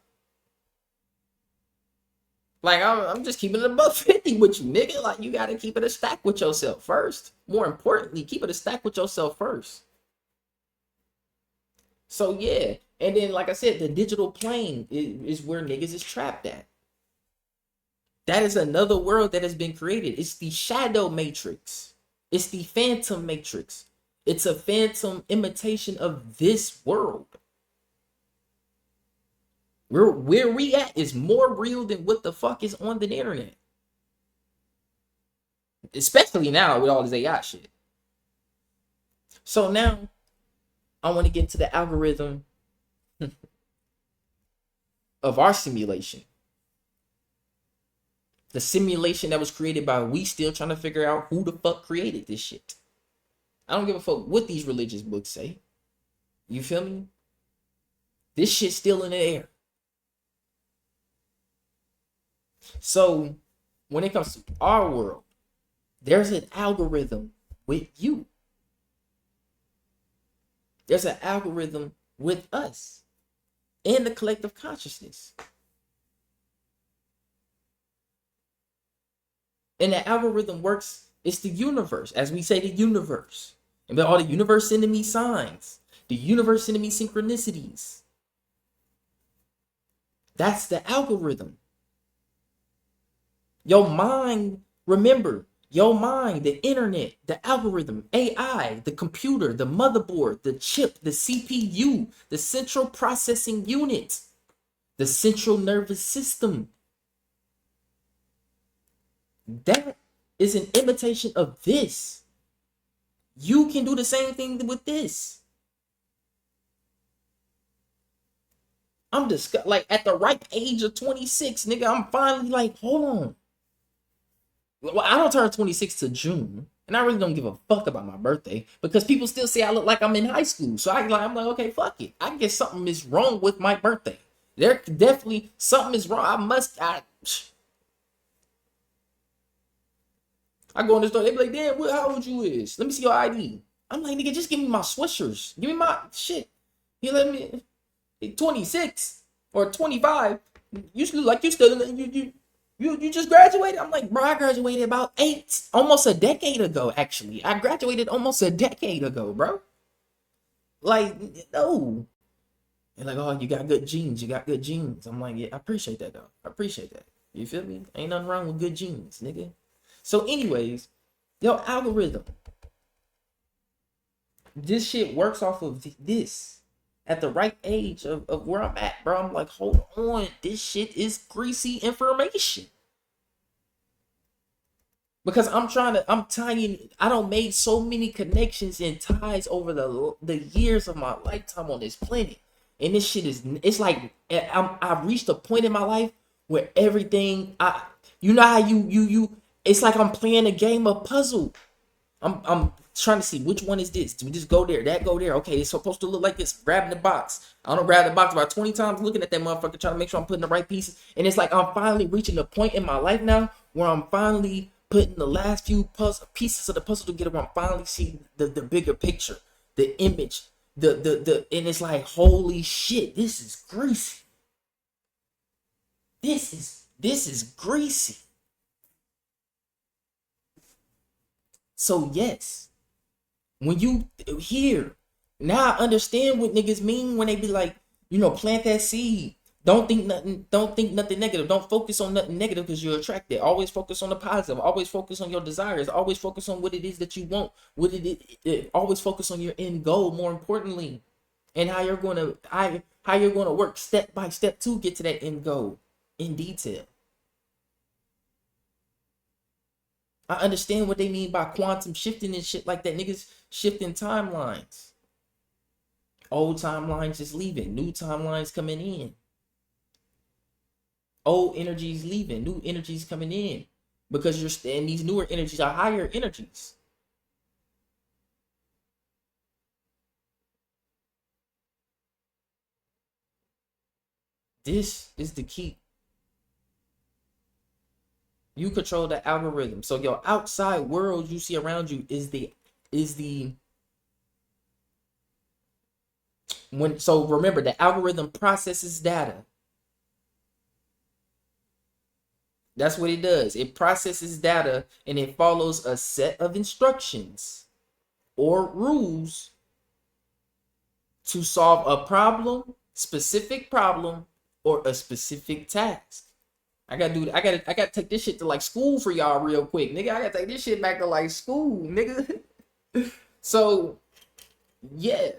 Like, I'm just keeping it above 50 with you, nigga. Like, you gotta keep it a stack with yourself first. More importantly, keep it a stack with yourself first. So, yeah. And then, like I said, the digital plane is where niggas is trapped at. That is another world that has been created. It's the shadow matrix. It's the phantom matrix. It's a phantom imitation of this world. Where we at is more real than what the fuck is on the internet. Especially now with all this AI shit. So now, I want to get to the algorithm of our simulation. The simulation that was created by we still trying to figure out who the fuck created this shit. I don't give a fuck what these religious books say. You feel me? This shit's still in the air. So, when it comes to our world, there's an algorithm with you. There's an algorithm with us and the collective consciousness. And the algorithm works, it's the universe. As we say, the universe. And then all the universe sending me signs. The universe sending me synchronicities. That's the algorithm. Your mind, remember, Your mind, the internet, the algorithm, AI, the computer, the motherboard, the chip, the CPU, the central processing unit, the central nervous system. That is an imitation of this. You can do the same thing with this. I'm just like at the ripe age of 26, nigga. I'm finally like, hold on. Well, I don't turn 26 to June, and I really don't give a fuck about my birthday because people still say I look like I'm in high school. So I'm like, okay, fuck it. I guess something is wrong with my birthday. There definitely something is wrong. I go in the store. They be like, damn, how old you is? Let me see your ID. I'm like, nigga, just give me my swishers. Give me my shit. You let me 26 or 25. You look like you still you just graduated. I'm like, bro, I graduated about almost a decade ago. Actually, I graduated almost a decade ago, bro. Like, no. They're like, oh, you got good genes. You got good genes. I'm like, yeah, I appreciate that though. I appreciate that. You feel me? Ain't nothing wrong with good genes, nigga. So, anyways, yo, algorithm. This shit works off of this at the right age of where I'm at, bro. I'm like, hold on, this shit is greasy information. Because I'm tying, I don't made so many connections and ties over the years of my lifetime on this planet. And this shit is, it's like, I've reached a point in my life where everything, you know how it's like I'm playing a game of puzzle. I'm trying to see which one is this. Do we just go there? That go there? Okay, it's supposed to look like this. Grabbing the box. I don't grab the box about 20 times, looking at that motherfucker, trying to make sure I'm putting the right pieces. And it's like I'm finally reaching the point in my life now where I'm finally putting the last few pieces of the puzzle together. Where I'm finally seeing the bigger picture, the image, and it's like, holy shit, this is greasy. This is greasy. So yes. When you hear, now I understand what niggas mean when they be like, plant that seed. Don't think nothing negative. Don't focus on nothing negative because you're attracted. Always focus on the positive. Always focus on your desires. Always focus on what it is that you want. Always focus on your end goal, more importantly. And how you're gonna work step by step to get to that end goal in detail. I understand what they mean by quantum shifting and shit like that. Niggas shifting timelines. Old timelines is leaving. New timelines coming in. Old energies leaving. New energies coming in. Because and these newer energies are higher energies. This is the key. You control the algorithm. So your outside world you see around you is the so remember, the algorithm processes data. That's what it does. It processes data and it follows a set of instructions or rules to solve a specific problem, or a specific task. I gotta take this shit to like school for y'all real quick, nigga. I gotta take this shit back to like school, nigga. So yeah,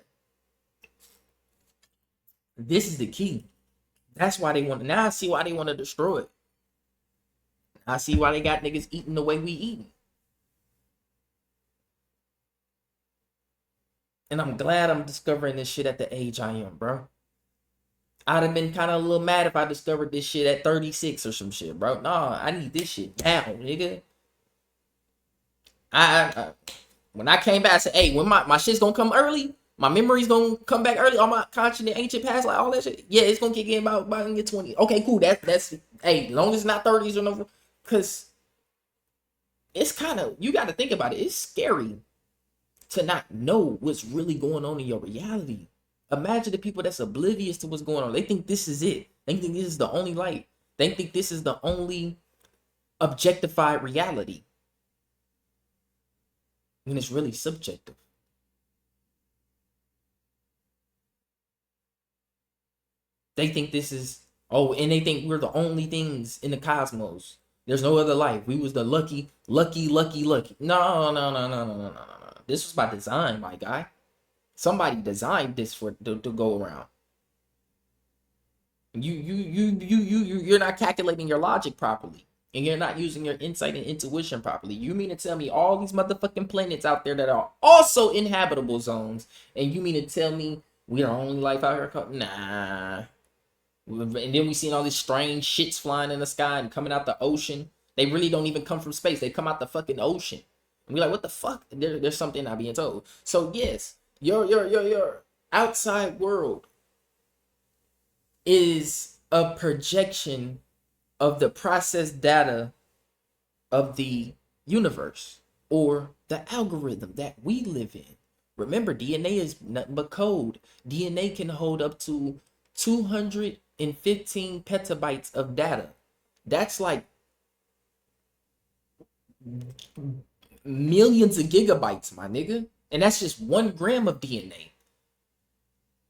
this is the key. That's why they want. Now I see why they want to destroy it. I see why they got niggas eating the way we eating. And I'm glad I'm discovering this shit at the age I am, bro. I'd have been kind of a little mad if I discovered this shit at 36 or some shit, bro. Nah, I need this shit now, nigga. I when I came back, I said, hey, when my shit's gonna come early, my memory's gonna come back early, all my conscious ancient past, like all that shit. Yeah, it's gonna kick in about in your 20. Okay, cool. That's hey, as long as it's not 30s or no, because it's kind of, you got to think about it. It's scary to not know what's really going on in your reality. Imagine the people that's oblivious to what's going on. They think this is it. They think this is the only light. They think this is the only objectified reality. When it's really subjective. They think this is, and they think we're the only things in the cosmos. There's no other life. We was the lucky, lucky, lucky, lucky. No, no, no, no, no, no, no, no, no. This was by design, my guy. Somebody designed this for to go around. You're not calculating your logic properly, and you're not using your insight and intuition properly. You mean to tell me all these motherfucking planets out there that are also inhabitable zones, and you mean to tell me we're the only life out here? Nah. And then we seen all these strange shits flying in the sky and coming out the ocean. They really don't even come from space. They come out the fucking ocean. And we're like, what the fuck? There's something not being told. So yes, your outside world is a projection of the processed data of the universe or the algorithm that we live in. Remember, DNA is nothing but code. DNA can hold up to 215 petabytes of data. That's like millions of gigabytes, my nigga. And that's just 1 gram of DNA.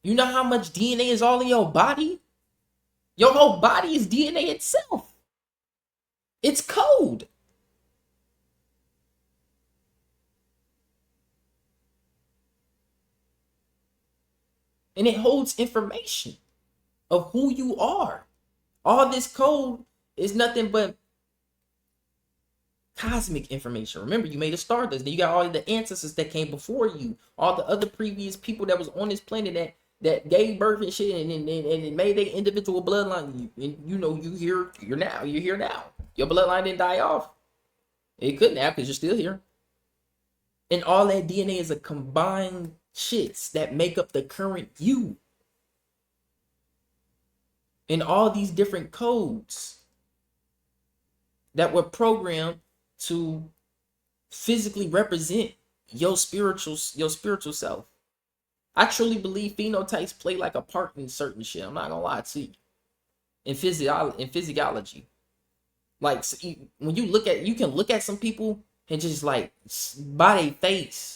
You know how much DNA is all in your body? Your whole body is DNA itself. It's code. And it holds information of who you are. All this code is nothing but cosmic information. Remember, you made a stardust. Then you got all the ancestors that came before you, all the other previous people that was on this planet that gave birth and shit, and it made their individual bloodline. And you know, you're here now. Your bloodline didn't die off. It couldn't have because you're still here. And all that DNA is a combined shits that make up the current you. And all these different codes that were programmed to physically represent your spiritual self. I truly believe phenotypes play like a part in certain shit. I'm not gonna lie to you. In physiology, like when you can look at some people and just like by their face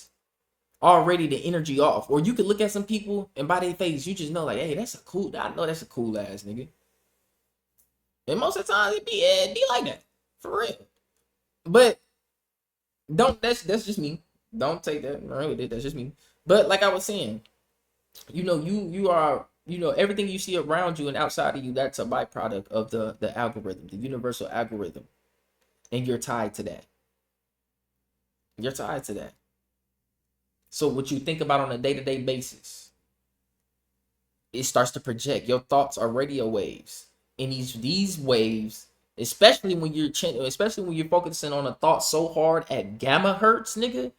already the energy off, or you can look at some people and by their face you just know like, hey, I know that's a cool ass nigga. And most of the time it be like that for real. But that's just me. Don't take that. That's just me. But like I was saying, you know, you are, you know, everything you see around you and outside of you, that's a byproduct of the algorithm, the universal algorithm. And you're tied to that. You're tied to that. So what you think about on a day-to-day basis, it starts to project. Your thoughts are radio waves. And these waves, especially when you're focusing on a thought so hard at gamma hertz, nigga,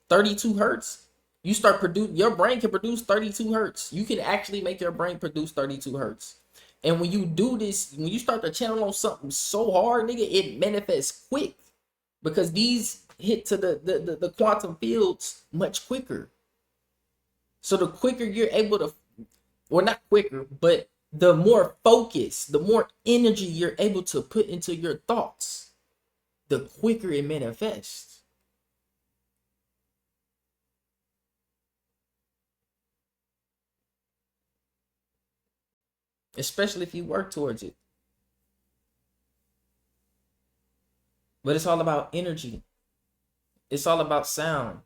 32 hertz, your brain can produce 32 hertz. You can actually make your brain produce 32 hertz. And when you do this, when you start to channel on something so hard, nigga, it manifests quick. Because these hit to the quantum fields much quicker. So the quicker you're able to, or not quicker, but the more focus, the more energy you're able to put into your thoughts, the quicker it manifests. Especially if you work towards it. But it's all about energy. It's all about sound.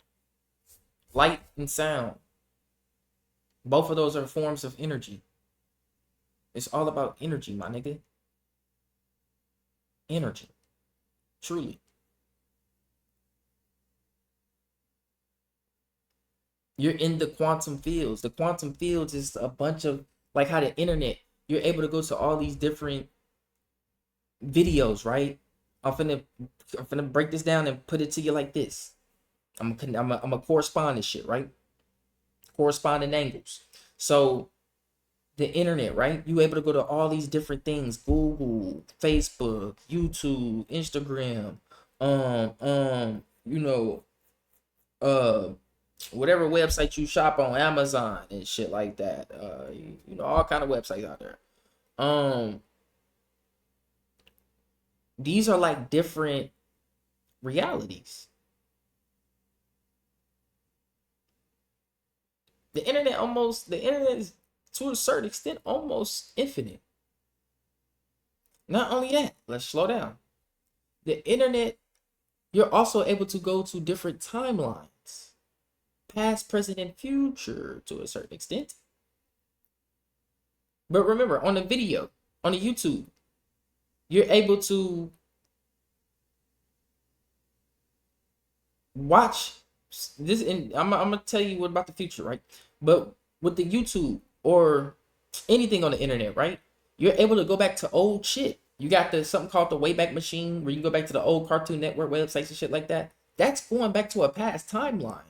Light and sound. Both of those are forms of energy. It's all about energy, my nigga. Energy. Truly. You're in the quantum fields. The quantum fields is a bunch of, like how the internet, you're able to go to all these different videos, right? I'm finna break this down and put it to you like this. I'm a correspond this shit, right? Corresponding angles. So the internet, right? You able to go to all these different things: Google, Facebook, YouTube, Instagram, you know, whatever website you shop on, Amazon and shit like that. You know, all kind of websites out there. These are like different realities. The internet is to a certain extent almost infinite. Not only that, let's slow down. The internet, you're also able to go to different timelines, past, present, and future to a certain extent. But remember, on the video, on the YouTube, you're able to watch this. And I'm gonna tell you what about the future, right? But with the YouTube or anything on the internet, right? You're able to go back to old shit. You got the something called the Wayback Machine, where you go back to the old Cartoon Network websites and shit like that. That's going back to a past timeline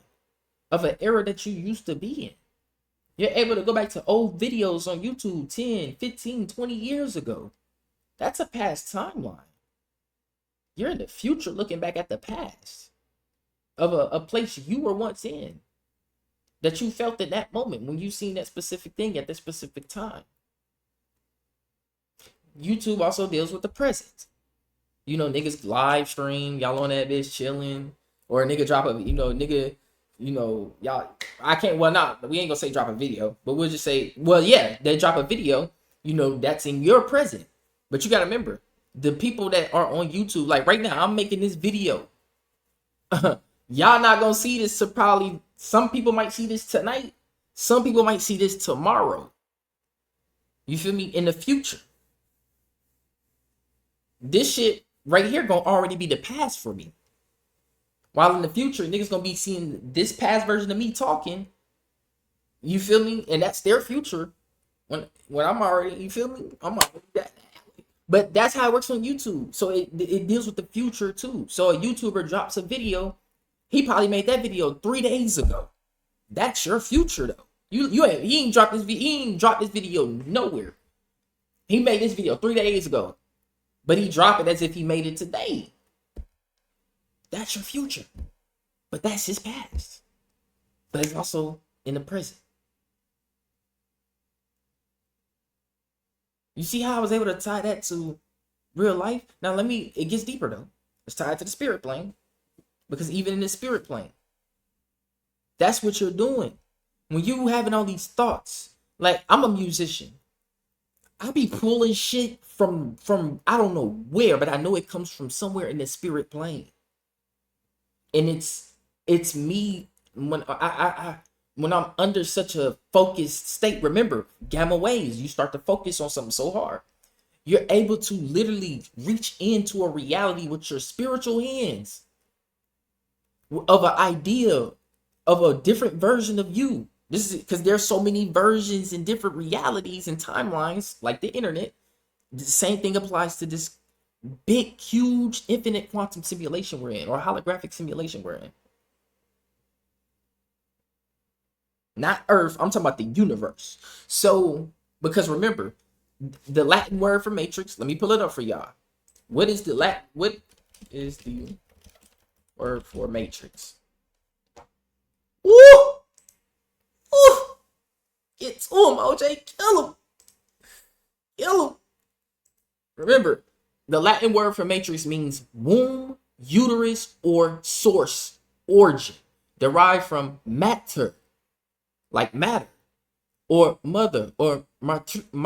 of an era that you used to be in. You're able to go back to old videos on YouTube 10, 15, 20 years ago. That's a past timeline. You're in the future looking back at the past of a place you were once in, that you felt in that moment when you seen that specific thing at that specific time. YouTube also deals with the present. You know, niggas live stream, y'all on that bitch chilling, or a nigga drop a, y'all, I can't, well, not, we ain't gonna say drop a video, but we'll just say, well, yeah, they drop a video, that's in your present. But you gotta remember, the people that are on YouTube, like right now, I'm making this video. Y'all not gonna see this, so probably, some people might see this tonight, some people might see this tomorrow. You feel me? In the future. This shit right here gonna already be the past for me. While in the future, niggas gonna be seeing this past version of me talking. You feel me? And that's their future. When I'm already, you feel me? I'm already that. But that's how it works on YouTube. So it deals with the future too. So a YouTuber drops a video. He probably made that video 3 days ago. That's your future though. He ain't dropped this video nowhere. He made this video 3 days ago. But he dropped it as if he made it today. That's your future. But that's his past. But it's also in the present. You see how I was able to tie that to real life? Now it gets deeper though. Let's tie it to the spirit plane. Because even in the spirit plane, that's what you're doing. When you having all these thoughts, like I'm a musician. I be pulling shit from I don't know where, but I know it comes from somewhere in the spirit plane. And it's me when when I'm under such a focused state. Remember, gamma waves, you start to focus on something so hard. You're able to literally reach into a reality with your spiritual hands of an idea of a different version of you. This is because there's so many versions and different realities and timelines, like the internet. The same thing applies to this big, huge, infinite quantum simulation we're in, or holographic simulation we're in. Not Earth, I'm talking about the universe. So, because remember, the Latin word for matrix, let me pull it up for y'all. What is the word for matrix? Woo! Woo! Get to him, OJ. Kill him. Kill him. Remember, the Latin word for matrix means womb, uterus, or source, origin, derived from mater, like matter, or mother, or matrices.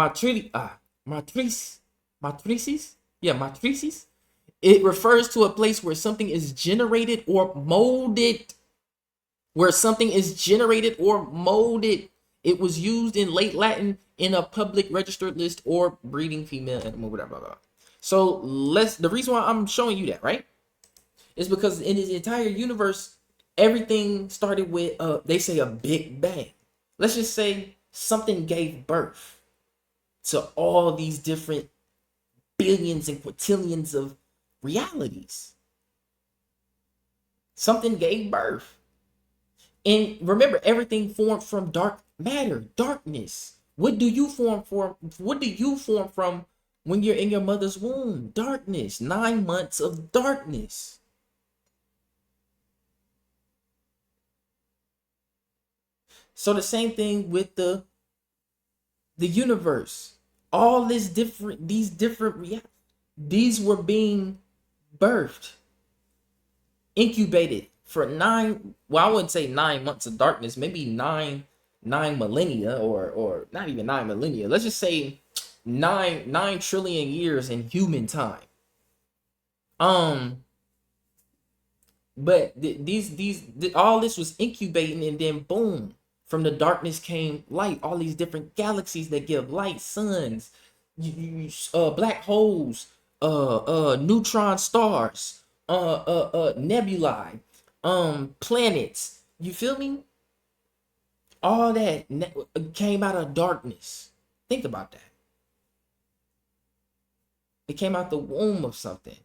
Yeah, matrices. It refers to a place where something is generated or molded. Where something is generated or molded. It was used in late Latin in a public registered list or breeding female animal, whatever. So the reason why I'm showing you that, right, is because in this entire universe, everything started with they say a big bang. Let's just say something gave birth to all these different billions and quintillions of realities. Something gave birth. And remember, everything formed from dark matter, darkness. What do you form from when you're in your mother's womb? Darkness. 9 months of darkness. So the same thing with the universe. All these different realities, these were being birthed, incubated for I wouldn't say 9 months of darkness, maybe nine millennia, or not even 9 millennia. Let's just say 9 trillion years in human time. Um, but all this was incubating, and then boom, from the darkness came light. All these different galaxies that give light, suns, black holes, neutron stars, nebulae, planets. You feel me? All that came out of darkness. Think about that. It came out the womb of something.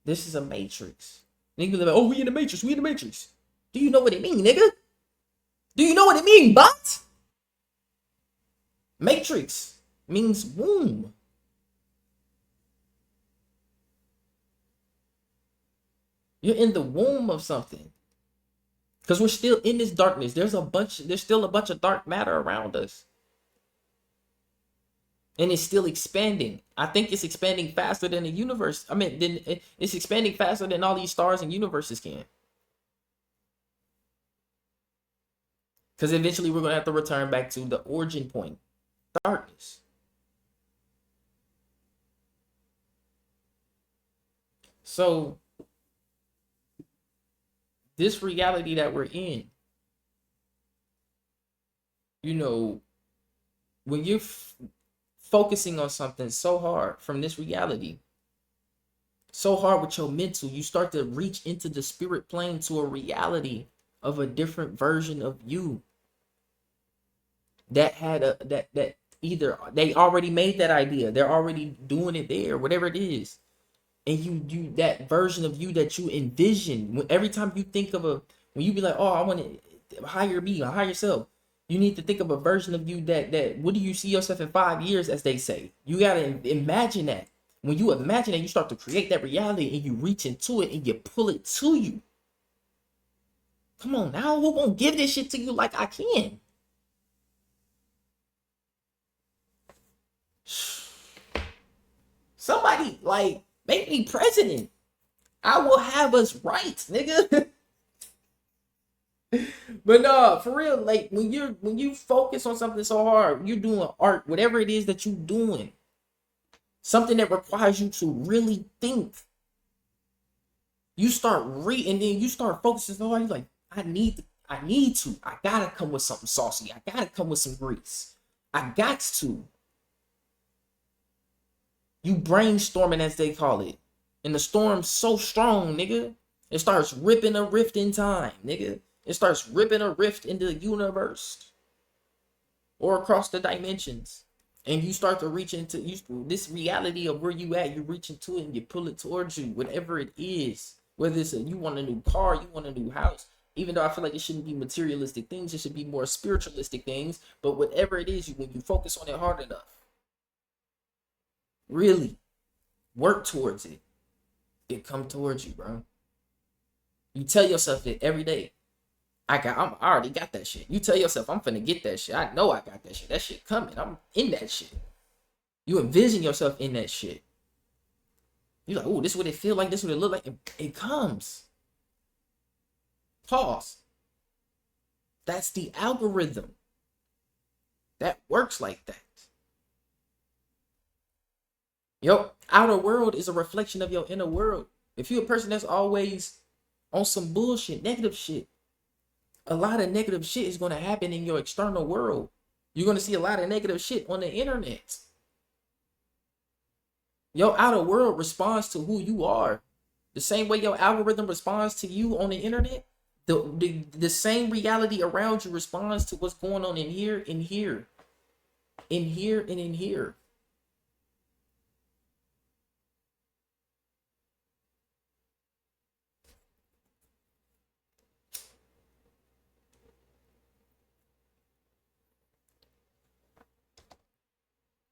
This is a matrix. Niggas be like, oh, we in the matrix, we in the matrix. Do you know what it mean, nigga? Do you know what it mean, bot? Matrix means womb. You're in the womb of something. Because we're still in this darkness. There's still a bunch of dark matter around us. And it's still expanding. I think it's expanding faster than the universe. I mean, it's expanding faster than all these stars and universes can. Because eventually we're going to have to return back to the origin point, darkness. So, this reality that we're in, you know, when you're focusing on something so hard from this reality, so hard with your mental, you start to reach into the spirit plane to a reality of a different version of you that had that either they already made that idea, they're already doing it there, whatever it is, and you that version of you that you envision. Every time you think of when you be like, oh, I want to hire me, or hire yourself, you need to think of a version of you that what do you see yourself in 5 years, as they say. You gotta imagine that. When you imagine that, you start to create that reality, and you reach into it and you pull it to you. Come on now, who gonna give this shit to you like I can? Somebody like make me president. I will have us right, nigga. But no, for real, like when you focus on something so hard, you're doing art, whatever it is that you're doing, something that requires you to really think. You start and then you start focusing so hard. You're like, I gotta come with something saucy. I gotta come with some grease. I got to. You brainstorming, as they call it. And the storm's so strong, nigga. It starts ripping a rift in time, nigga. It starts ripping a rift in the universe. Or across the dimensions. And you start to reach into this reality of where you at. You reach into it and you pull it towards you. Whatever it is. Whether it's you want a new car, you want a new house. Even though I feel like it shouldn't be materialistic things. It should be more spiritualistic things. But whatever it is, when you focus on it hard enough. Really work towards it. It come towards you, bro. You tell yourself it every day. I already got that shit. You tell yourself, I'm finna get that shit. I know I got that shit. That shit coming. I'm in that shit. You envision yourself in that shit. You're like, oh, this is what it feel like. This is what it look like. It comes. Pause. That's the algorithm. That works like that. Your outer world is a reflection of your inner world. If you're a person that's always on some bullshit, negative shit, a lot of negative shit is going to happen in your external world. You're going to see a lot of negative shit on the internet. Your outer world responds to who you are. The same way your algorithm responds to you on the internet, the same reality around you responds to what's going on in here, in here, in here, and in here.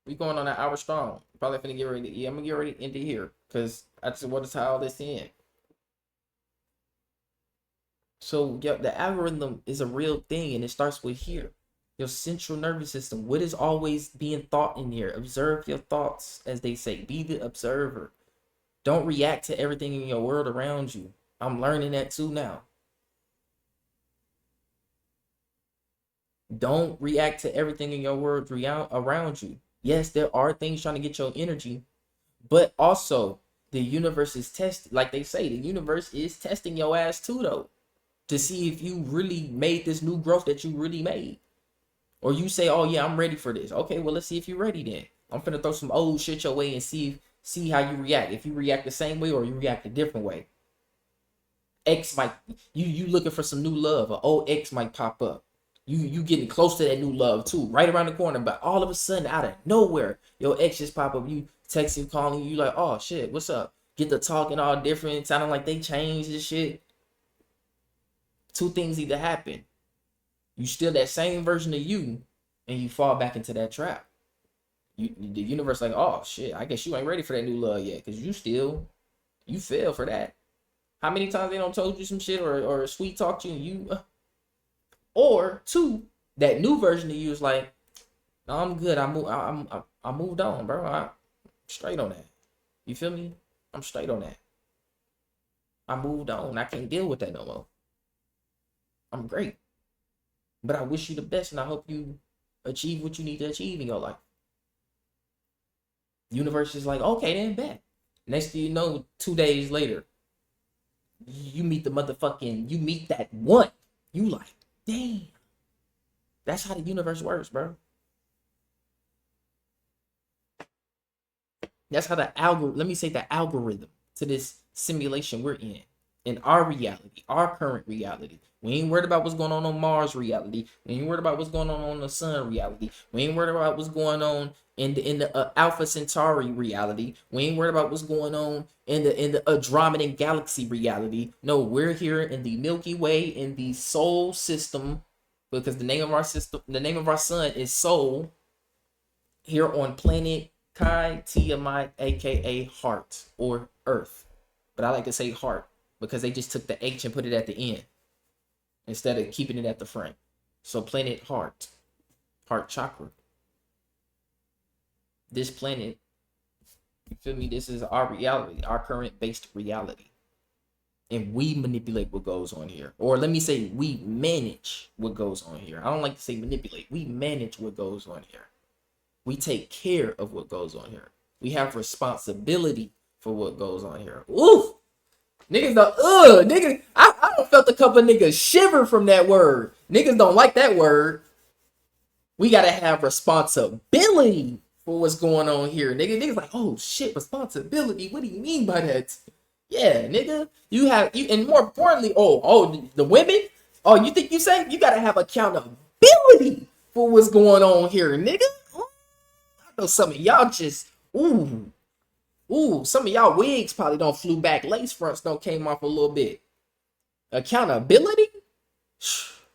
We going on an hour strong. Probably finna get ready. Yeah, I'm gonna get ready into here because I just want to tie all this in. So yeah, the algorithm is a real thing, and it starts with here. Your central nervous system. What is always being thought in here? Observe your thoughts, as they say. Be the observer. Don't react to everything in your world around you. I'm learning that too now. Don't react to everything in your world around you. Yes, there are things trying to get your energy, but also the universe is like they say, the universe is testing your ass too, though, to see if you really made this new growth that you really made. Or you say, oh yeah, I'm ready for this. Okay, well, let's see if you're ready then. I'm finna throw some old shit your way and see how you react. If you react the same way or you react a different way. X might, you looking for some new love, or old X might pop up. You getting close to that new love too, right around the corner, but all of a sudden, out of nowhere, your ex just pop up. You texting, calling, you like, oh shit, what's up? Get the talking all different, sounding like they changed and shit. Two things either happen. You still that same version of you, and you fall back into that trap. The universe like, oh shit, I guess you ain't ready for that new love yet, because you fell for that. How many times they don't told you some shit or sweet talk you and or two, that new version of you is like, no, I'm good. I moved on, bro. I'm straight on that. You feel me? I'm straight on that. I moved on. I can't deal with that no more. I'm great. But I wish you the best, and I hope you achieve what you need to achieve in your life. Universe is like, okay, then bet. Next thing you know, 2 days later, you meet that one. You like, damn. That's how the universe works, bro. That's how the algorithm to this simulation we're in our reality, our current reality. We ain't worried about what's going on Mars reality. We ain't worried about what's going on the sun reality. We ain't worried about what's going on in the Alpha Centauri reality. We ain't worried about what's going on in the Andromedan galaxy reality. No, we're here in the Milky Way, in the Sol system, because the name of our sun is Sol. Here on planet Kai Tiamat, aka Heart or Earth, but I like to say Heart because they just took the H and put it at the end instead of keeping it at the front. So planet Heart chakra. This planet, you feel me? This is our reality, our current based reality. And we manipulate what goes on here. Or let me say, we manage what goes on here. I don't like to say manipulate. We manage what goes on here. We take care of what goes on here. We have responsibility for what goes on here. Oof! Niggas don't, niggas, I don't felt a couple of niggas shiver from that word. Niggas don't like that word. We gotta have responsibility for what's going on here, nigga. Niggas like, oh shit, responsibility. What do you mean by that? Yeah, nigga. And more importantly, the women. Oh, you think you say you gotta have accountability for what's going on here, nigga? I know some of y'all just some of y'all wigs probably don't flew back, lace fronts don't came off a little bit. Accountability,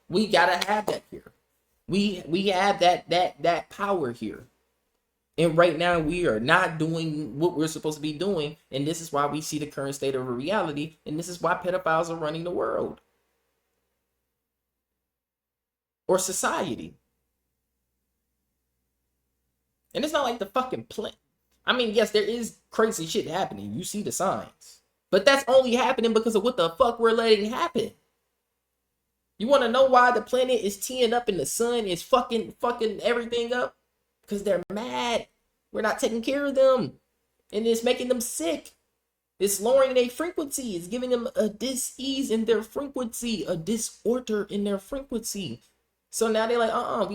we gotta have that here. We have that power here. And right now we are not doing what we're supposed to be doing, and this is why we see the current state of reality, and this is why pedophiles are running the world or society. And it's not like the fucking play. I mean, yes, there is crazy shit happening. You see the signs. But that's only happening because of what the fuck we're letting happen. You want to know why the planet is teeing up and the sun is fucking everything up? Because they're mad. We're not taking care of them. And it's making them sick. It's lowering their frequency. It's giving them a dis-ease in their frequency. A disorder in their frequency. So now they're like,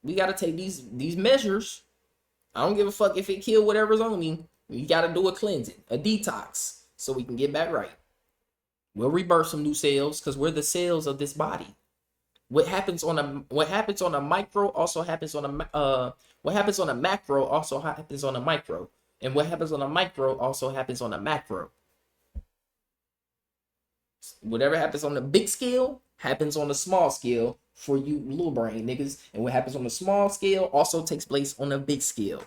we gotta take these measures. I don't give a fuck if it kill whatever's on me. We gotta do a cleansing, a detox, so we can get back right. We'll rebirth some new cells because we're the cells of this body. What happens on a micro also happens on a what happens on a macro also happens on a micro, and what happens on a micro also happens on a macro. Whatever happens on the big scale happens on the small scale for you little brain niggas, and what happens on the small scale also takes place on a big scale.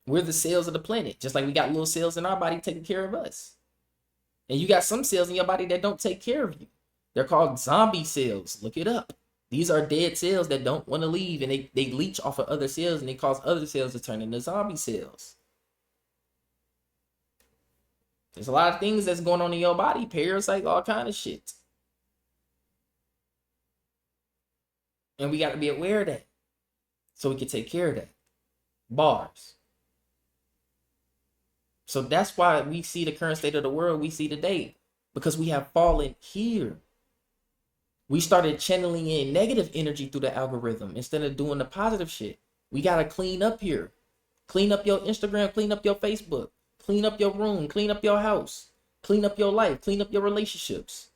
We're the cells of the planet, just like we got little cells in our body taking care of us. And you got some cells in your body that don't take care of you. They're called zombie cells. Look it up. These are dead cells that don't want to leave, and they leech off of other cells, and they cause other cells to turn into zombie cells. There's a lot of things that's going on in your body, parasites, all kind of shit. And we got to be aware of that so we can take care of that. Bars. So that's why we see the current state of the world we see today, because we have fallen here. We started channeling in negative energy through the algorithm instead of doing the positive shit. We got to clean up here. Clean up your Instagram, clean up your Facebook, clean up your room, clean up your house, clean up your life, clean up your relationships,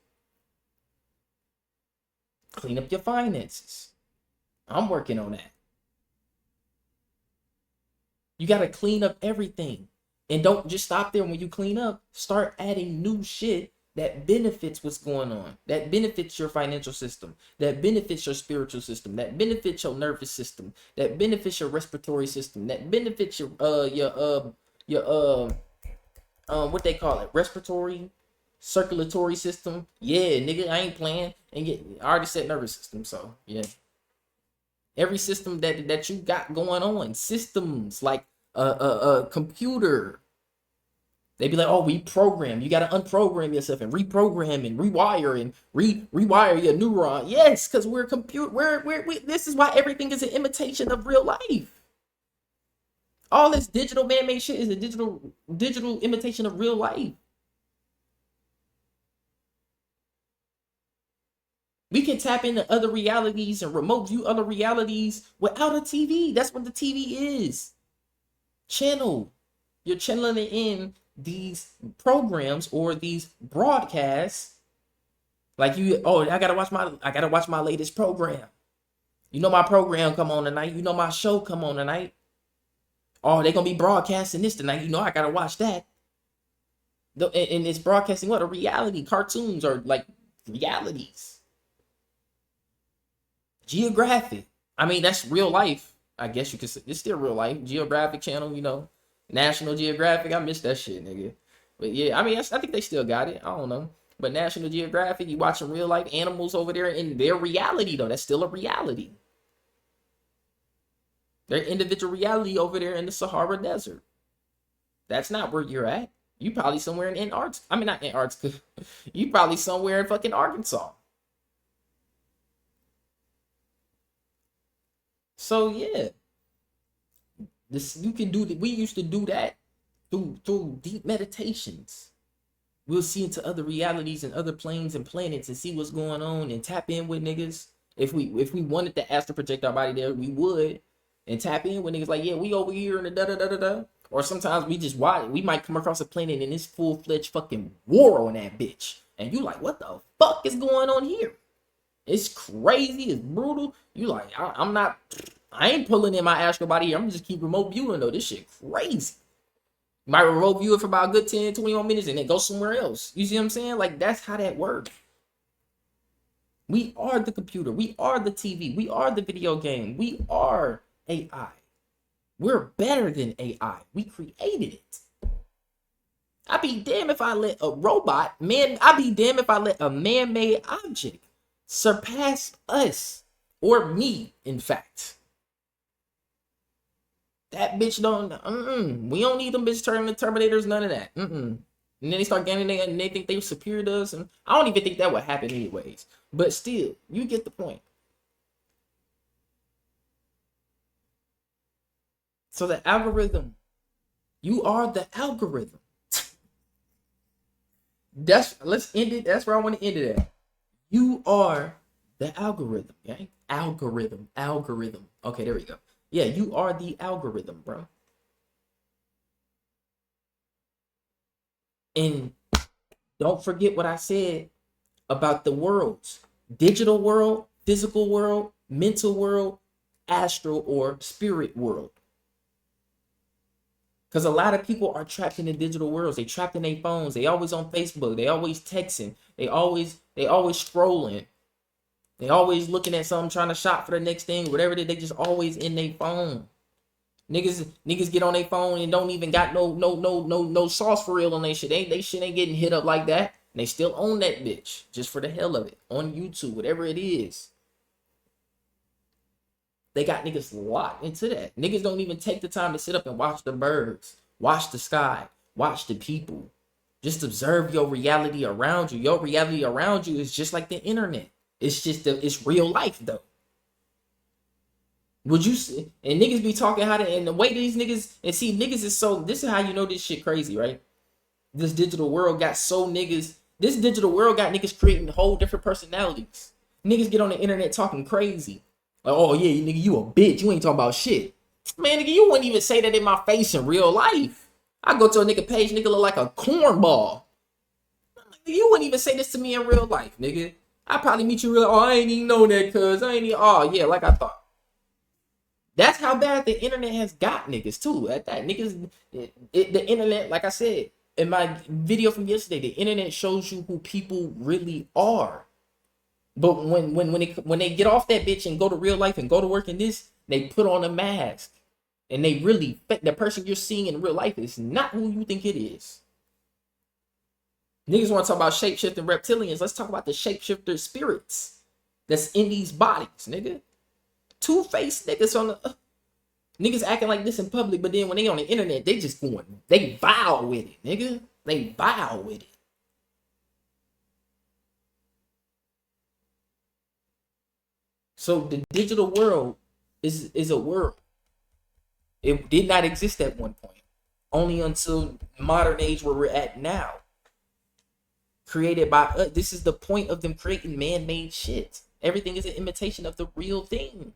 clean up your finances. I'm working on that. You got to clean up everything. And don't just stop there. When you clean up, start adding new shit that benefits what's going on, that benefits your financial system, that benefits your spiritual system, that benefits your nervous system, that benefits your respiratory system, that benefits your what they call it, respiratory, circulatory system. Yeah, nigga, I ain't playing. And I already said nervous system, so yeah. Every system that you got going on, systems like a computer. They be like, oh, we program. You got to unprogram yourself and reprogram and rewire and rewire your neuron. Yes, because we're computer. This is why everything is an imitation of real life. All this digital man-made shit is a digital imitation of real life. We can tap into other realities and remote view other realities without a TV. That's what the TV is. Channel. You're channeling it in these programs or these broadcasts. Like I gotta watch my latest program. You know my program come on tonight. You know my show come on tonight. Oh, they're gonna be broadcasting this tonight. You know I gotta watch that. And it's broadcasting what? A reality. Cartoons are like realities. Geographic. I mean, that's real life. I guess you could say it's still real life. Geographic Channel, you know. National Geographic. I miss that shit, nigga. But yeah, I mean, I think they still got it. I don't know. But National Geographic, you watching real life animals over there in their reality, though. That's still a reality. Their individual reality over there in the Sahara Desert. That's not where you're at. You probably somewhere in Antarctica. I mean, not Antarctica. You probably somewhere in fucking Arkansas. So yeah, this you can do that. We used to do that through deep meditations. We'll see into other realities and other planes and planets and see what's going on and tap in with niggas. If we wanted to astral project our body there, we would and tap in with niggas like, yeah, we over here in the da da da da da. Or sometimes we just watch. We might come across a planet and it's full-fledged fucking war on that bitch, and you like, what the fuck is going on here? It's crazy. It's brutal. You like, I ain't pulling in my astral body here. I'm just keep remote viewing though. This shit crazy. You might remote view it for about a good 10, 21 minutes and then go somewhere else. You see what I'm saying? Like, that's how that works. We are the computer. We are the TV. We are the video game. We are AI. We're better than AI. We created it. I'd be damned if I let a robot, I'd be damned if I let a man-made object surpass us, or me, in fact. That bitch don't. We don't need them bitch turning the Terminators. None of that. And then they start gaining and they think they're superior to us, and I don't even think that would happen anyways. But still, you get the point. So the algorithm, you are the algorithm. Let's end it. That's where I want to end it at. You are the algorithm, okay? Algorithm. Okay, there we go. Yeah, you are the algorithm, bro. And don't forget what I said about the worlds. Digital world, physical world, mental world, astral or spirit world. Because a lot of people are trapped in the digital worlds. They trapped in their phones. They always on Facebook. They always texting. They always scrolling. They always looking at something, trying to shop for the next thing, whatever they just always in their phone. Niggas get on their phone and don't even got no sauce for real on their shit. They shit ain't getting hit up like that. And they still own that bitch just for the hell of it on YouTube, whatever it is. They got niggas locked into that. Niggas don't even take the time to sit up and watch the birds, watch the sky, watch the people. Just observe your reality around you. Your reality around you is just like the internet. It's just it's real life though. Would you see, and niggas be talking how to, and the way these niggas, and see, niggas is so, this is how you know this shit crazy, right? This digital world got so niggas, this digital world got niggas creating whole different personalities. Niggas get on the internet talking crazy. Like, oh yeah, nigga, you a bitch. You ain't talking about shit. Man, nigga, you wouldn't even say that in my face in real life. I go to a nigga page, nigga look like a cornball. You wouldn't even say this to me in real life, nigga. I probably meet you real. Oh, I ain't even know that, cuz I ain't even. Oh yeah, like I thought. That's how bad the internet has got niggas too. At that niggas, the internet, like I said in my video from yesterday, the internet shows you who people really are. But when they get off that bitch and go to real life and go to work in this, they put on a mask, and they really, the person you're seeing in real life is not who you think it is. Niggas want to talk about shapeshifting reptilians. Let's talk about the shapeshifter spirits that's in these bodies, nigga. Two-faced niggas on the niggas acting like this in public, but then when they on the internet, they just going, they vile with it, nigga. They vile with it. So the digital world is a world. It did not exist at one point. Only until modern age where we're at now. Created by us. This is the point of them creating man-made shit. Everything is an imitation of the real thing.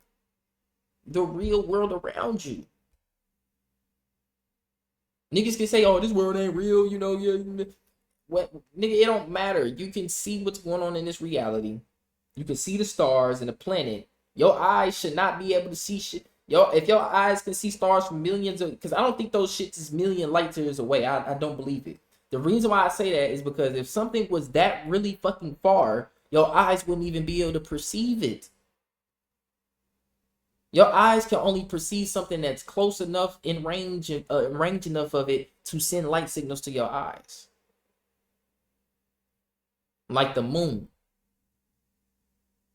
The real world around you. Niggas can say, oh, this world ain't real, you know, yeah. What, nigga, it don't matter. You can see what's going on in this reality. You can see the stars and the planet. Your eyes should not be able to see shit. Yo, if your eyes can see stars from millions of, because I don't think those shits is million light years away. I don't believe it. The reason why I say that is because if something was that really fucking far, your eyes wouldn't even be able to perceive it. Your eyes can only perceive something that's close enough in range enough of it to send light signals to your eyes. Like the moon.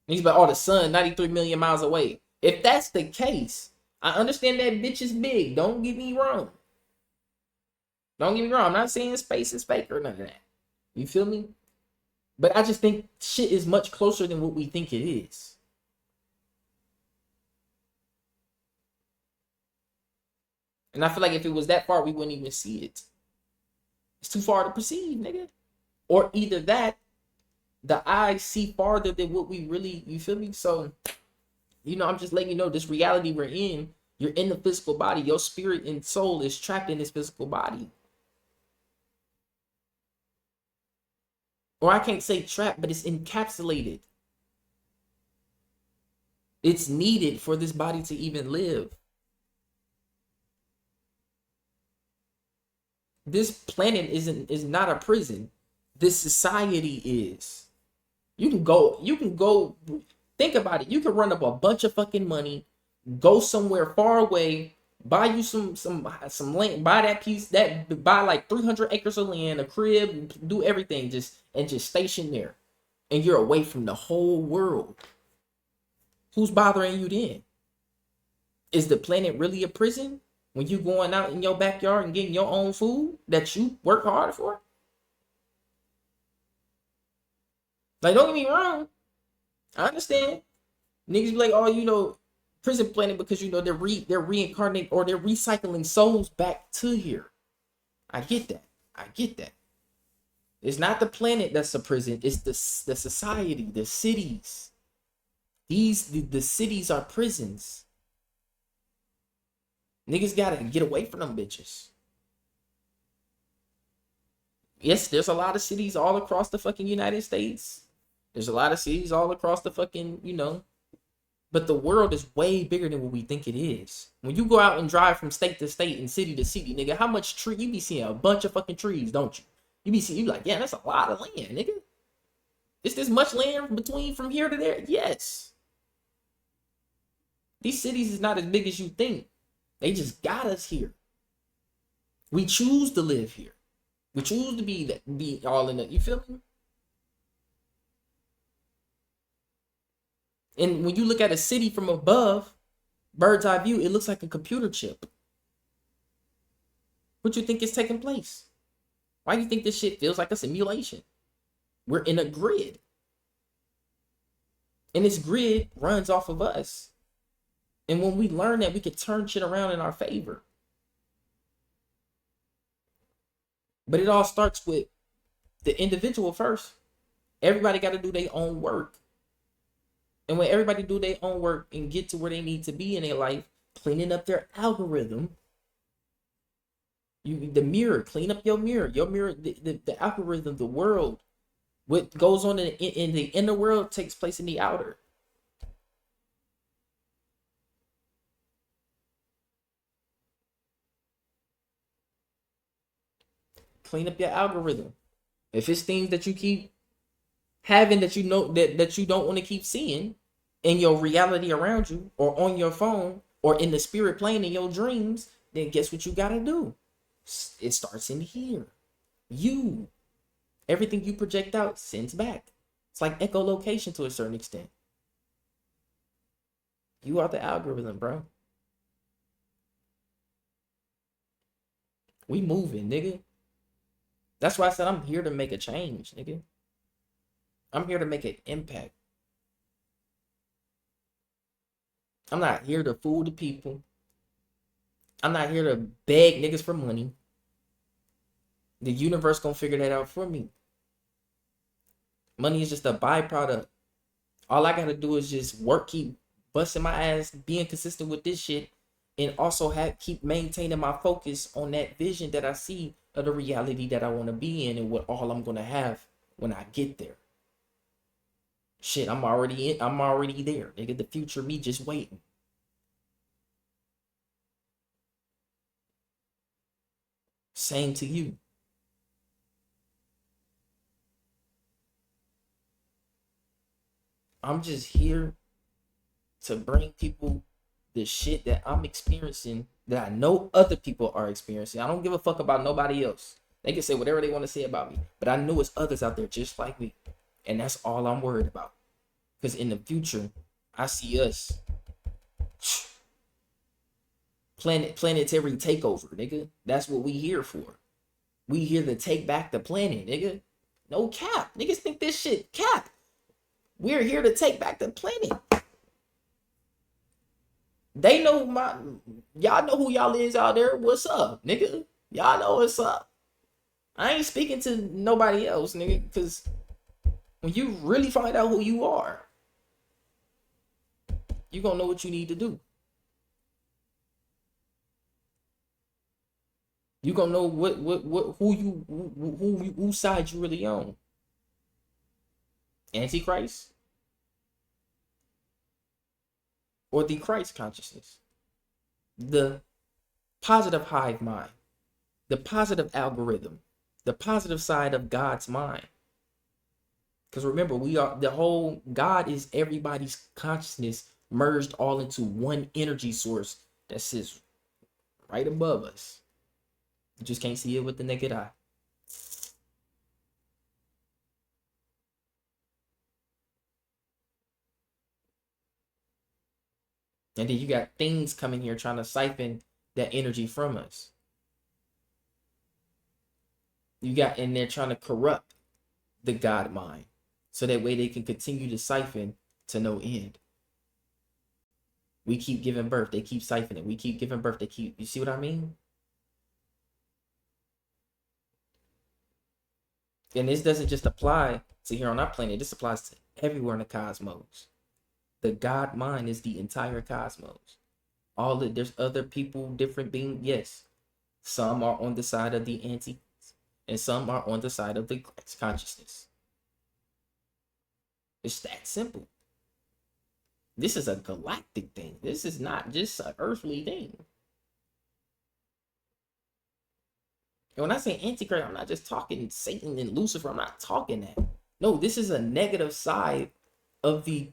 He's like, oh, the sun, 93 million miles away. If that's the case, I understand that bitch is big. Don't get me wrong. Don't get me wrong. I'm not saying space is fake or none of that. You feel me? But I just think shit is much closer than what we think it is. And I feel like if it was that far, we wouldn't even see it. It's too far to perceive, nigga. Or either that, the eyes see farther than what we really, you feel me? So, you know, I'm just letting you know this reality we're in. You're in the physical body. Your spirit and soul is trapped in this physical body. Or I can't say trapped, but it's encapsulated. It's needed for this body to even live. This planet is not a prison. This society is. You can go think about it. You can run up a bunch of fucking money, go somewhere far away, buy you some land, buy that piece, buy like 300 acres of land, a crib, do everything, just station there. And you're away from the whole world. Who's bothering you then? Is the planet really a prison? When you going out in your backyard and getting your own food that you work hard for? Like, don't get me wrong. I understand. Niggas be like, oh, you know, prison planet because, you know, they're reincarnating or they're recycling souls back to here. I get that. I get that. It's not the planet that's a prison. It's the society, the cities. The cities are prisons. Niggas gotta get away from them bitches. Yes, there's a lot of cities all across the fucking United States. There's a lot of cities all across the fucking, you know. But the world is way bigger than what we think it is. When you go out and drive from state to state and city to city, nigga, how much tree you be seeing? A bunch of fucking trees, don't you? You be seeing, you like, yeah, that's a lot of land, nigga. Is this much land between from here to there? Yes. These cities is not as big as you think. They just got us here. We choose to live here. We choose to be all in it. You feel me? And when you look at a city from above, bird's eye view, it looks like a computer chip. What you think is taking place? Why do you think this shit feels like a simulation? We're in a grid. And this grid runs off of us. And when we learn that, we can turn shit around in our favor. But it all starts with the individual first. Everybody got to do their own work. And when everybody do their own work and get to where they need to be in their life, cleaning up their algorithm, the mirror, clean up your mirror, the algorithm, the world. What goes on in the inner world takes place in the outer. Clean up your algorithm. If it's things that you keep having that you know that you don't want to keep seeing in your reality around you or on your phone or in the spirit plane in your dreams, then guess what you gotta do? It starts in here. Everything you project out sends back. It's like echolocation to a certain extent. You are the algorithm, bro. We moving, nigga. That's why I said I'm here to make a change, nigga. I'm here to make an impact. I'm not here to fool the people. I'm not here to beg niggas for money. The universe gonna figure that out for me. Money is just a byproduct. All I gotta do is just work, keep busting my ass, being consistent with this shit, and also keep maintaining my focus on that vision that I see of the reality that I want to be in and what all I'm gonna have when I get there. Shit, I'm already there, nigga. The future me just waiting. Same to you. I'm just here to bring people the shit that I'm experiencing that I know other people are experiencing. I don't give a fuck about nobody else. They can say whatever they want to say about me, but I know it's others out there just like me. And that's all I'm worried about. Because in the future, I see us planetary takeover, nigga. That's what we here for. We here to take back the planet, nigga. No cap. Niggas think this shit cap. We're here to take back the planet. They know y'all know who y'all is out there. What's up, nigga? Y'all know what's up. I ain't speaking to nobody else, nigga, because when you really find out who you are, you gonna know what you need to do. You gonna know whose side you really on. Antichrist or the Christ consciousness, the positive hive mind, the positive algorithm, the positive side of God's mind. Because remember, the whole God is everybody's consciousness merged all into one energy source that sits right above us. You just can't see it with the naked eye. And then you got things coming here trying to siphon that energy from us. And they're trying to corrupt the God mind. So that way they can continue to siphon to no end. We keep giving birth. They keep siphoning. We keep giving birth. You see what I mean? And this doesn't just apply to here on our planet. This applies to everywhere in the cosmos. The God mind is the entire cosmos. There's other people, different beings. Yes, some are on the side of the anti, and some are on the side of the consciousness. It's that simple. This is a galactic thing. This is not just an earthly thing. And when I say Antichrist, I'm not just talking Satan and Lucifer. I'm not talking that. No, this is a negative side of the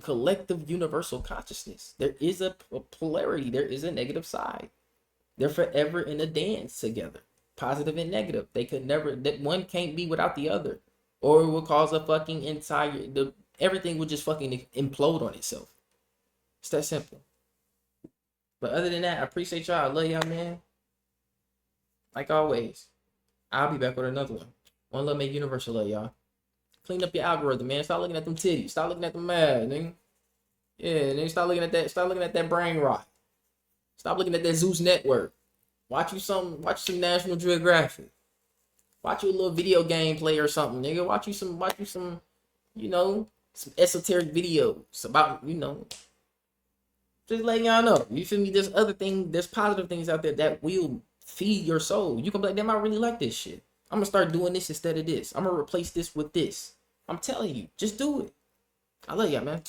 collective universal consciousness. There is a polarity. There is a negative side. They're forever in a dance together, positive and negative. They could never. That one can't be without the other, or it will cause a fucking everything will just fucking implode on itself. It's that simple. But other than that, I appreciate y'all. I love y'all, man. Like always, I'll be back with another one. One love, make universal love, y'all. Clean up your algorithm, man. Stop looking at them titties. Stop looking at them mad, nigga. Yeah, and then start looking at that. Start looking at that brain rot. Stop looking at that Zeus Network. Watch some National Geographic. Watch you a little video game play or something, nigga. Watch you some, you know, some esoteric videos about, you know, just letting y'all know. You feel me? There's positive things out there that will feed your soul. You can be like, damn, I really like this shit. I'm gonna start doing this instead of this. I'm gonna replace this with this. I'm telling you, just do it. I love y'all, man.